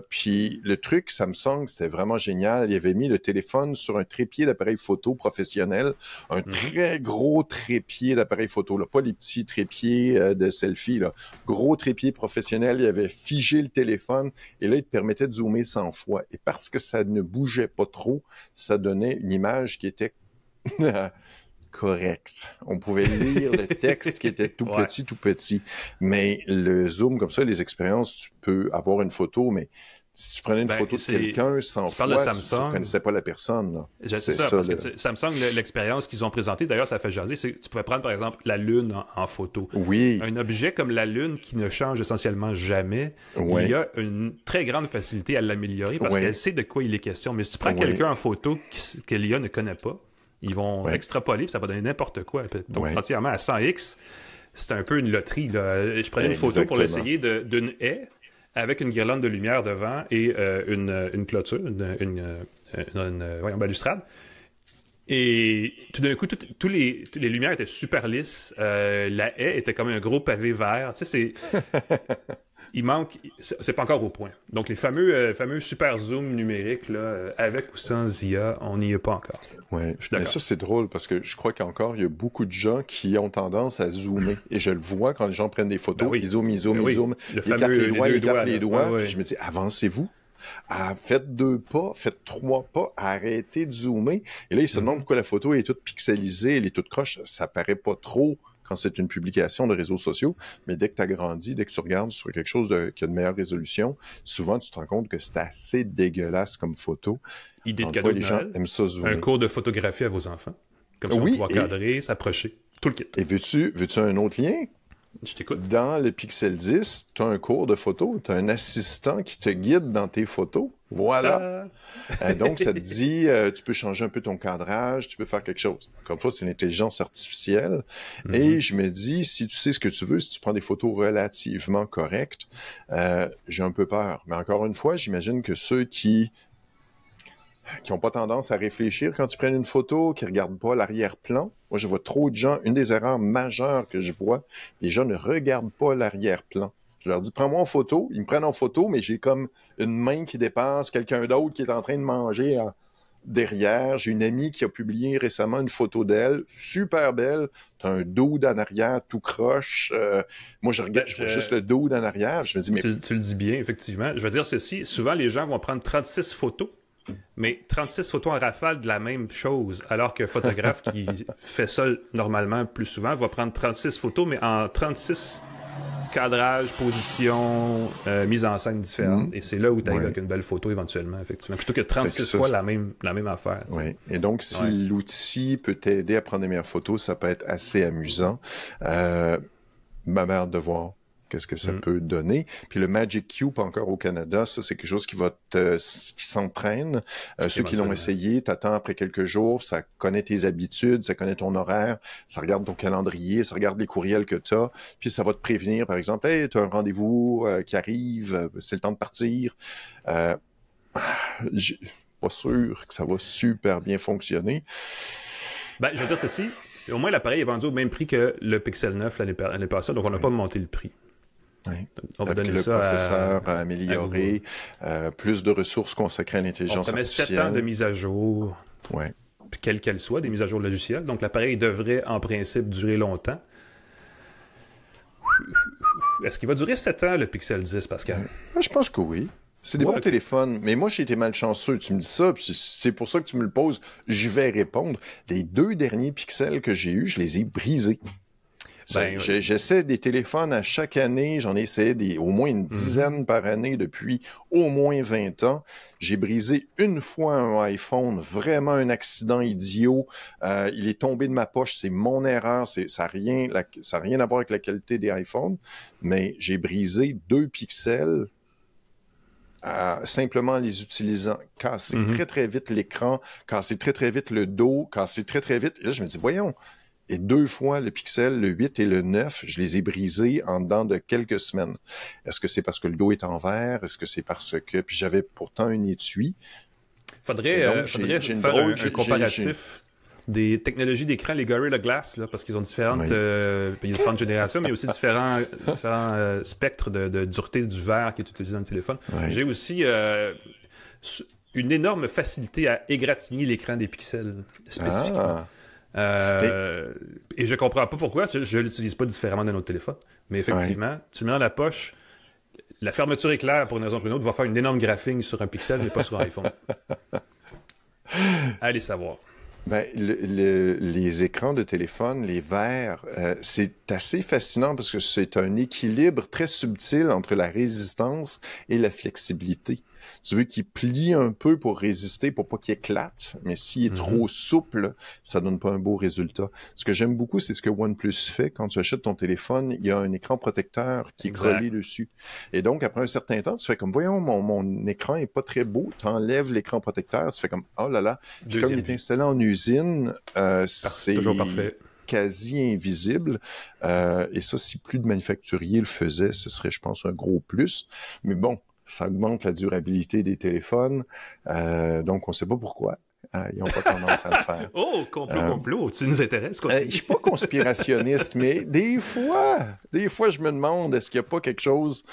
Puis le truc, Samsung, c'était vraiment génial. Il avait mis le téléphone sur un trépied d'appareil photo professionnel. Un très gros trépied d'appareil photo, là. Pas les petits trépieds de selfie, là. Gros trépied professionnel. Il avait figé le téléphone et là, il te permettait de zoomer 100 fois. Et parce que ça ne bougeait pas trop, ça donnait une image qui était correcte. On pouvait lire le texte qui était tout petit. Mais le zoom, comme ça, les expériences, tu peux avoir une photo, mais si tu prenais une photo de quelqu'un 100 fois, tu ne connaissais pas la personne. Là. C'est ça, parce que Samsung, l'expérience qu'ils ont présentée, d'ailleurs, ça fait jaser, c'est que tu pouvais prendre, par exemple, la Lune en photo. Oui. Un objet comme la Lune qui ne change essentiellement jamais, il y a une très grande facilité à l'améliorer parce qu'elle sait de quoi il est question. Mais si tu prends quelqu'un en photo que l'IA ne connaît pas, ils vont extrapoler, puis ça va donner n'importe quoi. Donc, entièrement à 100x, c'est un peu une loterie. Là. Je prenais une photo pour l'essayer d'une haie, avec une guirlande de lumière devant et une clôture, une balustrade. Et tout d'un coup, toutes les lumières étaient super lisses. La haie était comme un gros pavé vert. Tu sais, il manque... C'est pas encore au point. Donc, les fameux super zoom numériques, là, avec ou sans IA, on n'y est pas encore. Oui, mais ça, c'est drôle parce que je crois qu'encore, il y a beaucoup de gens qui ont tendance à zoomer. Et je le vois quand les gens prennent des photos, ils zooment, ils écartent les doigts. Je me dis, avancez-vous. Faites 2 pas, faites 3 pas, arrêtez de zoomer. Et là, ils se demandent pourquoi la photo est toute pixelisée, elle est toute croche. Ça paraît pas trop quand c'est une publication de réseaux sociaux, mais dès que tu as grandi, dès que tu regardes sur quelque chose qui a une meilleure résolution, souvent tu te rends compte que c'est assez dégueulasse comme photo. Idée de cadeau de Noël, aiment ça zoomer. Un cours de photographie à vos enfants. Comme ça, on pouvoir cadrer, s'approcher, tout le kit. Et veux-tu un autre lien? Je t'écoute. Dans le Pixel 10, tu as un cours de photo, tu as un assistant qui te guide dans tes photos. Voilà. Donc, ça te dit, tu peux changer un peu ton cadrage, tu peux faire quelque chose. Comme ça, c'est l'intelligence artificielle. Et je me dis, si tu sais ce que tu veux, si tu prends des photos relativement correctes, j'ai un peu peur. Mais encore une fois, j'imagine que ceux qui n'ont pas tendance à réfléchir quand ils prennent une photo, qui ne regardent pas l'arrière-plan. Moi, je vois trop de gens, une des erreurs majeures que je vois, les gens ne regardent pas l'arrière-plan. Je leur dis, prends-moi en photo. Ils me prennent en photo, mais j'ai comme une main qui dépasse, quelqu'un d'autre qui est en train de manger derrière. J'ai une amie qui a publié récemment une photo d'elle, super belle. T'as un dude en arrière, tout croche. Moi, je regarde, je vois juste le dude en arrière. Je me dis, mais... Tu le dis bien, effectivement. Je veux dire ceci, souvent, les gens vont prendre 36 photos, mais 36 photos en rafale de la même chose, alors qu'un photographe qui fait ça normalement plus souvent va prendre 36 photos, mais en 36 cadrage, position, mise en scène différente. Et c'est là où tu arrives avec une belle photo éventuellement, effectivement. Plutôt que 36 fois la même affaire. Oui. Et donc, si l'outil peut t'aider à prendre des meilleures photos, ça peut être assez amusant. Ma mère de voir qu'est-ce que ça peut donner. Puis le Magic Cube, encore au Canada, ça, c'est quelque chose qui qui s'entraîne. Ceux qui l'ont essayé, t'attends après quelques jours, ça connaît tes habitudes, ça connaît ton horaire, ça regarde ton calendrier, ça regarde les courriels que t'as, puis ça va te prévenir, par exemple, « Hey, t'as un rendez-vous qui arrive, c'est le temps de partir. » Je suis pas sûr que ça va super bien fonctionner. Ben, je veux dire ceci, au moins l'appareil est vendu au même prix que le Pixel 9 l'année passée, donc on n'a pas monté le prix. Oui. On va donner le ça processeur amélioré, plus de ressources consacrées à l'intelligence artificielle. 7 ans de mise à jour, quelle qu'elle soit, des mises à jour logicielles. Donc l'appareil devrait en principe durer longtemps. Est-ce qu'il va durer 7 ans le Pixel 10, Pascal? Je pense que oui. C'est des bons téléphones, mais moi j'ai été malchanceux. Tu me dis ça, puis c'est pour ça que tu me le poses. Je vais répondre. Les 2 derniers Pixels que j'ai eus, je les ai brisés. J'essaie des téléphones à chaque année. J'en ai essayé au moins une dizaine par année depuis au moins 20 ans. J'ai brisé une fois un iPhone, vraiment un accident idiot. Il est tombé de ma poche. C'est mon erreur. Ça n'a rien à voir avec la qualité des iPhones. Mais j'ai brisé 2 Pixels simplement en les utilisant. Casser très, très vite l'écran, casser très, très vite le dos, casser très, très vite. Et là, je me dis, voyons. Et 2 fois le Pixel, le 8 et le 9, je les ai brisés en dedans de quelques semaines. Est-ce que c'est parce que le dos est en verre? Est-ce que c'est parce que... Puis j'avais pourtant un étuis. Faudrait faire un comparatif des technologies d'écran, les Gorilla Glass, là, parce qu'ils ont différentes générations, mais aussi différents spectres de dureté du verre qui est utilisé dans le téléphone. Ouais. J'ai aussi une énorme facilité à égratigner l'écran des pixels, spécifiquement. Et je comprends pas pourquoi, je l'utilise pas différemment d'un autre téléphone, mais effectivement, tu le mets dans la poche, la fermeture éclair, pour une raison ou pour une autre, va faire une énorme graphing sur un pixel, mais pas sur un iPhone. Allez savoir. Ben, les écrans de téléphone, les verres, c'est assez fascinant parce que c'est un équilibre très subtil entre la résistance et la flexibilité. Tu veux qu'il plie un peu pour résister, pour pas qu'il éclate, mais s'il est trop souple, ça donne pas un beau résultat. Ce que j'aime beaucoup, c'est ce que OnePlus fait. Quand tu achètes ton téléphone, il y a un écran protecteur qui est collé dessus. Et donc, après un certain temps, tu fais comme, voyons, mon écran est pas très beau. Tu enlèves l'écran protecteur, tu fais comme, oh là là. Puis comme il est installé en usine, c'est toujours parfait. Quasi invisible. Et ça, si plus de manufacturiers le faisaient, ce serait, je pense, un gros plus. Mais bon, ça augmente la durabilité des téléphones, donc on ne sait pas pourquoi. Ils n'ont pas tendance à le faire. Oh, complot, tu nous intéresses. Je ne suis pas conspirationniste, mais des fois, je me demande, est-ce qu'il n'y a pas quelque chose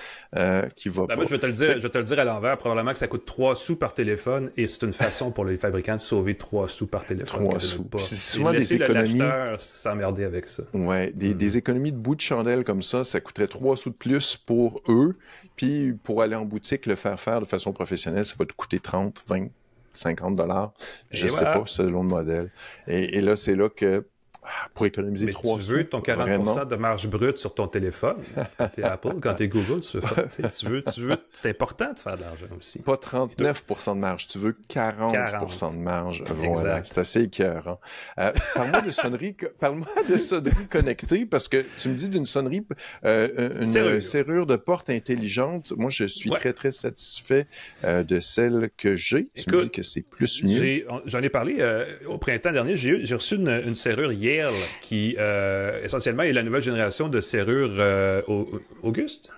qui va pas? Moi, je vais te le dire à l'envers. Probablement que ça coûte 3 sous par téléphone et c'est une façon pour les fabricants de sauver 3 sous par téléphone. 3 sous. C'est souvent des économies. L'acheteur s'emmerder avec ça. Ouais, des économies de bout de chandelle comme ça coûterait 3 sous de plus pour eux. Puis pour aller en boutique, le faire de façon professionnelle, ça va te coûter 30, 20, 50 $. Je sais pas, selon le modèle. Et là, c'est là que pour économiser 3 sous. Tu veux ton 40% de marge brute sur ton téléphone. Quand t'es Apple, quand t'es Google, tu veux, c'est important de faire de l'argent aussi. Pas 39% de marge, tu veux 40% de marge. Voilà, c'est assez écœurant. Parle-moi de sonnerie connectée, parce que tu me dis d'une sonnerie, une serrure de porte intelligente. Moi, je suis très, très satisfait de celle que j'ai. Tu me dis que c'est plus mieux. J'en ai parlé au printemps dernier. J'ai reçu une serrure Yale qui, essentiellement, est la nouvelle génération de serrures Auguste,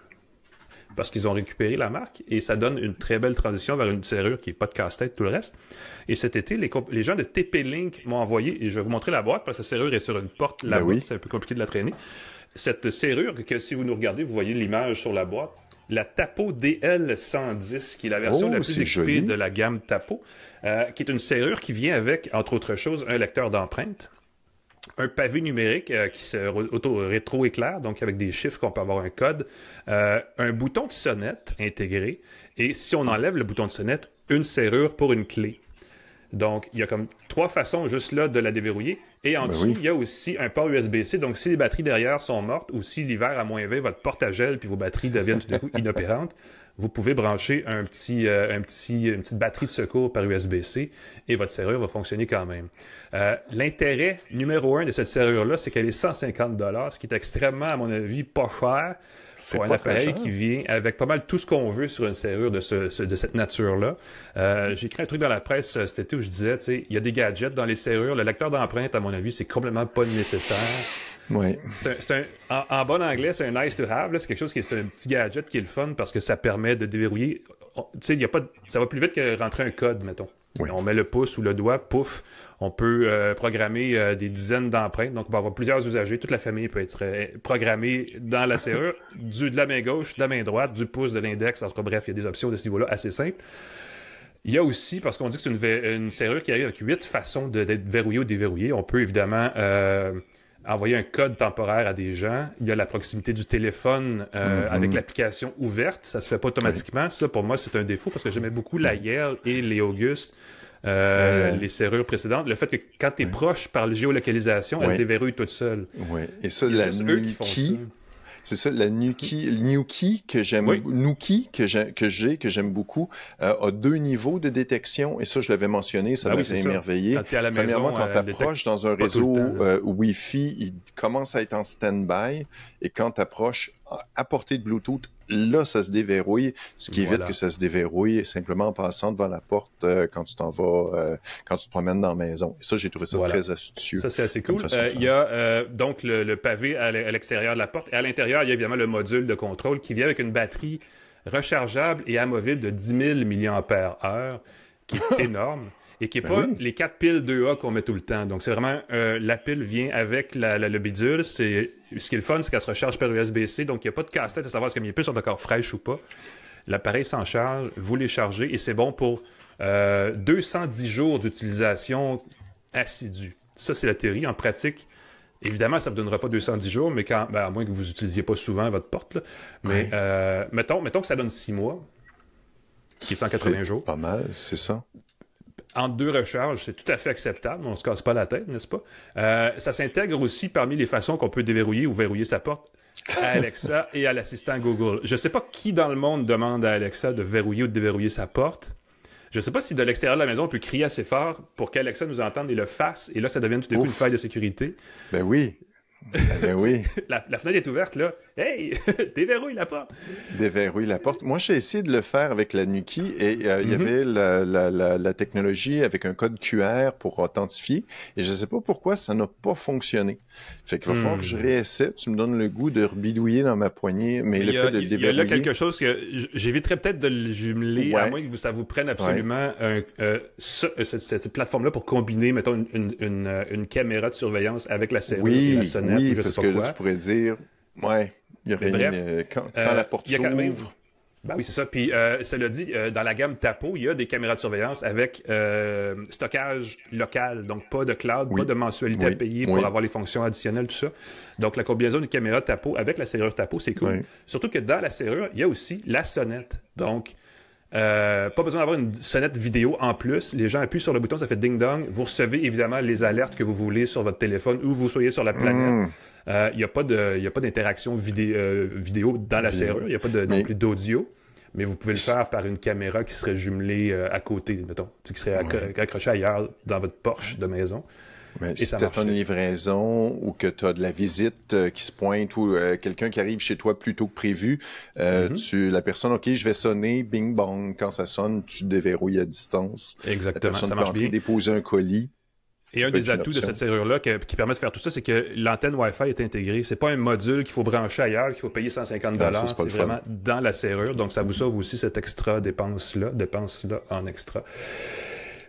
parce qu'ils ont récupéré la marque, et ça donne une très belle transition vers une serrure qui n'est pas de casse-tête, tout le reste. Et cet été, les gens de TP-Link m'ont envoyé, et je vais vous montrer la boîte, parce que la serrure est sur une porte là-bas, c'est un peu compliqué de la traîner. Cette serrure, que si vous nous regardez, vous voyez l'image sur la boîte, la Tapo DL110, qui est la version la plus équipée de la gamme Tapo, qui est une serrure qui vient avec, entre autres choses, un lecteur d'empreintes, un pavé numérique qui se rétro-éclaire, donc avec des chiffres qu'on peut avoir un code, un bouton de sonnette intégré, et si on enlève le bouton de sonnette, une serrure pour une clé. Donc, il y a comme 3 façons juste là de la déverrouiller. Et en dessous, il y a aussi un port USB-C. Donc, si les batteries derrière sont mortes ou si l'hiver à moins 20, votre porte à gel puis vos batteries deviennent tout d'un coup inopérantes, vous pouvez brancher une petite batterie de secours par USB-C et votre serrure va fonctionner quand même. L'intérêt numéro 1 de cette serrure-là, c'est qu'elle est 150 $, ce qui est extrêmement, à mon avis, pas cher pour un appareil qui vient avec pas mal tout ce qu'on veut sur une serrure de cette nature-là. J'ai écrit un truc dans la presse cet été où je disais, tu sais, il y a des gadgets dans les serrures. Le lecteur d'empreintes, à mon avis, c'est complètement pas nécessaire. Oui. En bon anglais, c'est un nice to have. C'est quelque chose c'est un petit gadget qui est le fun parce que ça permet de déverrouiller. Tu sais, ça va plus vite que rentrer un code, mettons. Oui. On met le pouce ou le doigt, pouf, on peut programmer des dizaines d'empreintes. Donc, on va avoir plusieurs usagers. Toute la famille peut être programmée dans la serrure, de la main gauche, de la main droite, du pouce, de l'index. En tout cas, bref, il y a des options de ce niveau-là assez simples. Il y a aussi, parce qu'on dit que c'est une serrure qui arrive avec 8 façons d'être verrouillée ou déverrouillée. On peut évidemment envoyer un code temporaire à des gens. Il y a la proximité du téléphone avec l'application ouverte. Ça se fait pas automatiquement. Oui. Ça, pour moi, c'est un défaut parce que j'aimais beaucoup la Yale et les August, les serrures précédentes. Le fait que quand tu es proche par la géolocalisation, elle se déverrouille toute seule. Oui, et ça, la Nuki... C'est ça, la Nuki que j'aime, Nuki que j'aime beaucoup, a 2 niveaux de détection, et ça, je l'avais mentionné, ça m'a émerveillé. Premièrement, quand tu approches dans un réseau Wi-Fi, il commence à être en stand-by, et quand tu approches à portée de Bluetooth, là, ça se déverrouille, ce qui évite que ça se déverrouille simplement en passant devant la porte quand tu t'en vas, quand tu te promènes dans la maison. Et ça, j'ai trouvé ça très astucieux. Ça, c'est assez cool. Il y a donc le pavé à l'extérieur de la porte. Et à l'intérieur, il y a évidemment le module de contrôle qui vient avec une batterie rechargeable et amovible de 10 000 mAh, qui est énorme. Et qui n'est pas les 4 piles 2A qu'on met tout le temps. Donc, c'est vraiment... la pile vient avec le bidule. Ce qui est le fun, c'est qu'elle se recharge par USB-C. Donc, il n'y a pas de casse-tête à savoir si mes piles sont encore fraîches ou pas. L'appareil s'en charge, vous les chargez, et c'est bon pour 210 jours d'utilisation assidue. Ça, c'est la théorie. En pratique, évidemment, ça ne vous donnera pas 210 jours, mais à moins que vous n'utilisiez pas souvent votre porte. Là. Mais mettons que ça donne 6 mois, qui est 180 jours. Pas mal, c'est ça. Entre 2 recharges, c'est tout à fait acceptable. On ne se casse pas la tête, n'est-ce pas? Ça s'intègre aussi parmi les façons qu'on peut déverrouiller ou verrouiller sa porte à Alexa et à l'assistant Google. Je ne sais pas qui dans le monde demande à Alexa de verrouiller ou de déverrouiller sa porte. Je ne sais pas si de l'extérieur de la maison, on peut crier assez fort pour qu'Alexa nous entende et le fasse. Et là, ça devient tout d'un coup une faille de sécurité. Ben oui. Ben oui. La fenêtre est ouverte, là. Hey! Déverrouille la porte! Déverrouille la porte. Moi, j'ai essayé de le faire avec la Nuki et il y avait la technologie avec un code QR pour authentifier et je ne sais pas pourquoi ça n'a pas fonctionné. Fait qu'il va falloir que je réessaie. Tu me donnes le goût de rebidouiller dans ma poignée, mais le fait de déverrouiller... Il y a là quelque chose que j'éviterais peut-être de le jumeler, à moins que ça vous prenne absolument cette plateforme-là pour combiner, mettons, une caméra de surveillance avec la serrure et la sonnette. Oui, parce que là, tu pourrais dire, il y aurait quand la porte s'ouvre... Ben oui, c'est ça. Puis, cela dit, dans la gamme Tapo, il y a des caméras de surveillance avec stockage local, donc pas de cloud, pas de mensualité à payer pour avoir les fonctions additionnelles, tout ça. Donc, la combinaison d'une caméra Tapo avec la serrure Tapo, c'est cool. Surtout que dans la serrure, il y a aussi la sonnette. Donc, pas besoin d'avoir une sonnette vidéo en plus. Les gens appuient sur le bouton, ça fait ding-dong. Vous recevez évidemment les alertes que vous voulez sur votre téléphone où vous soyez sur la planète. Il n'y a pas d'interaction vidéo dans la serrure. Il n'y a pas non plus d'audio. Mais vous pouvez le faire par une caméra qui serait jumelée à côté, mettons. Qui serait accrochée ailleurs dans votre Porsche de maison. Mais si tu as une livraison ou que tu as de la visite qui se pointe ou quelqu'un qui arrive chez toi plus tôt que prévu, la personne, OK, je vais sonner, bing bong. Quand ça sonne, tu déverrouilles à distance. Exactement, la personne ça marche bien. Déposer un colis. Et un des atouts de cette serrure-là qui permet de faire tout ça, c'est que l'antenne Wi-Fi est intégrée. C'est pas un module qu'il faut brancher ailleurs, qu'il faut payer 150 $. C'est vraiment dans la serrure. Donc, ça vous sauve aussi cette extra dépense-là en extra.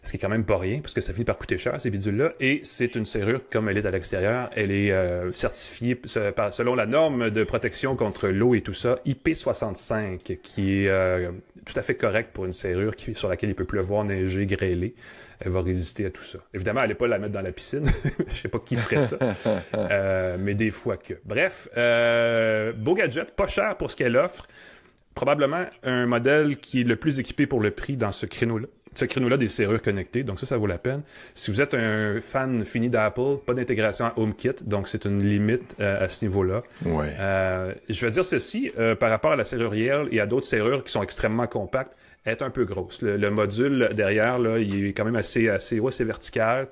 ce qui est quand même pas rien, parce que ça finit par coûter cher, ces bidules-là, et c'est une serrure, comme elle est à l'extérieur, elle est certifiée selon la norme de protection contre l'eau et tout ça, IP65, qui est tout à fait correcte pour une serrure sur laquelle il peut pleuvoir, neiger, grêler. Elle va résister à tout ça. Évidemment, elle n'est pas la mettre dans la piscine. Je sais pas qui ferait ça. Mais des fois que. Bref, beau gadget, pas cher pour ce qu'elle offre. Probablement un modèle qui est le plus équipé pour le prix dans ce créneau-là. Ce créneau-là des serrures connectées, donc ça vaut la peine. Si vous êtes un fan fini d'Apple, pas d'intégration à HomeKit, donc c'est une limite à ce niveau-là. Ouais. Je vais dire ceci, par rapport à la serrurière et à d'autres serrures qui sont extrêmement compactes, elle est un peu grosse. Le module derrière, là, il est quand même assez haut, c'est vertical.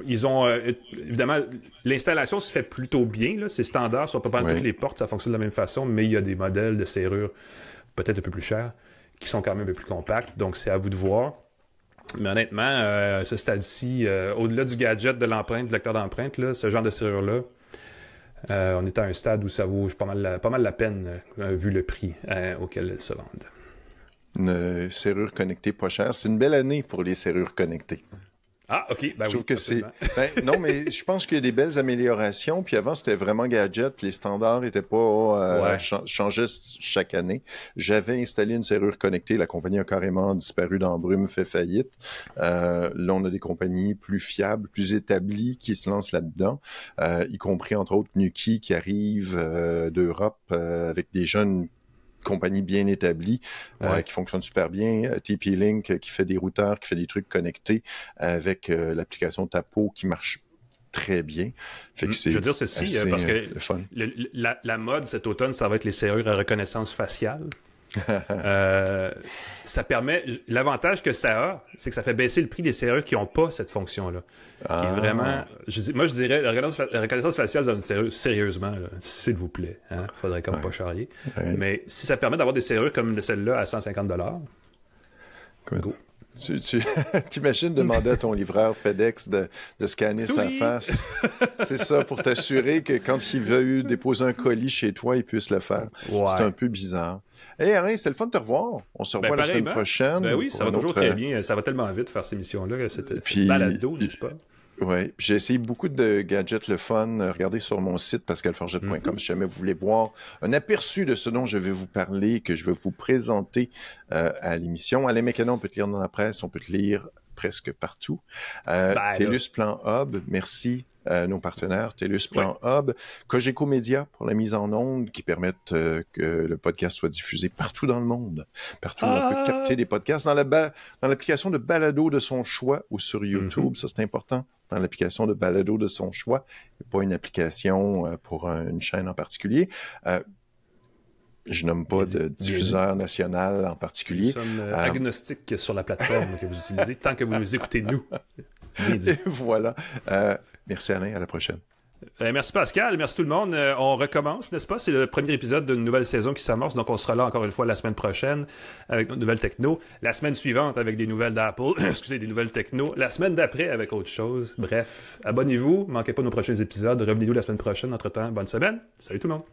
Ils ont, évidemment, l'installation se fait plutôt bien, là. C'est standard, sur pas mal toutes les portes, ça fonctionne de la même façon, mais il y a des modèles de serrures peut-être un peu plus chers, qui sont quand même un peu plus compacts, donc c'est à vous de voir. Mais honnêtement, ce stade-ci, au-delà du gadget, de l'empreinte, du lecteur d'empreinte, là, ce genre de serrure-là, on est à un stade où ça vaut pas mal la peine, vu le prix auquel elles se vendent. Une serrure connectée pas chère. C'est une belle année pour les serrures connectées. Ah, OK. Ben je trouve que c'est. Non, mais je pense qu'il y a des belles améliorations. Puis avant, c'était vraiment gadget. Puis les standards n'étaient pas changeaient chaque année. J'avais installé une serrure connectée. La compagnie a carrément disparu dans la brume, fait faillite. Là, on a des compagnies plus fiables, plus établies qui se lancent là-dedans, y compris, entre autres, Nuki qui arrive d'Europe avec des jeunes compagnie bien établie, qui fonctionne super bien. TP-Link qui fait des routeurs, qui fait des trucs connectés avec l'application Tapo qui marche très bien. Fait que je veux dire ceci, parce que la mode cet automne, ça va être les serrures à reconnaissance faciale. Ça permet. L'avantage que ça a, c'est que ça fait baisser le prix des serrures qui n'ont pas cette fonction-là. Qui est vraiment. Moi, je dirais, la reconnaissance faciale dans une serrure, sérieusement, là, s'il vous plaît. Hein, faudrait comme pas charrier. Mais si ça permet d'avoir des serrures comme celle-là à 150 $, go. T'imagines demander à ton livreur FedEx de scanner sa face. C'est ça, pour t'assurer que quand il veut déposer un colis chez toi, il puisse le faire. C'est un peu bizarre. Hey Alain, c'était le fun de te revoir. On se revoit la semaine prochaine. Ben oui, ça va toujours très bien. Ça va tellement vite faire ces missions-là. C'est balado, n'est-ce pas? Oui, j'ai essayé beaucoup de gadgets le fun. Regardez sur mon site pascalforget.com si jamais vous voulez voir un aperçu de ce dont je vais vous parler, que je vais vous présenter à l'émission. Alain McKenna, on peut te lire dans la presse, on peut te lire presque partout. TELUS Plan Hub, merci. Nos partenaires, TELUS Plan Hub, Cogeco Média pour la mise en onde qui permettent que le podcast soit diffusé partout dans le monde. Partout où on peut capter des podcasts dans l'application de balado de son choix ou sur YouTube. Ça, c'est important. Dans l'application de balado de son choix. Il n'y a pas une application pour une chaîne en particulier. Je nomme pas de diffuseur national en particulier. Nous sommes agnostiques sur la plateforme que vous utilisez, tant que vous nous écoutez, nous. Et voilà. Merci Alain, à la prochaine. Merci Pascal, merci tout le monde. On recommence, n'est-ce pas? C'est le premier épisode d'une nouvelle saison qui s'amorce, donc on sera là encore une fois la semaine prochaine avec nos nouvelles techno. La semaine suivante avec des nouvelles d'Apple, excusez, des nouvelles techno. La semaine d'après avec autre chose. Bref, abonnez-vous, manquez pas nos prochains épisodes. Revenez-nous la semaine prochaine. Entre-temps, bonne semaine. Salut tout le monde.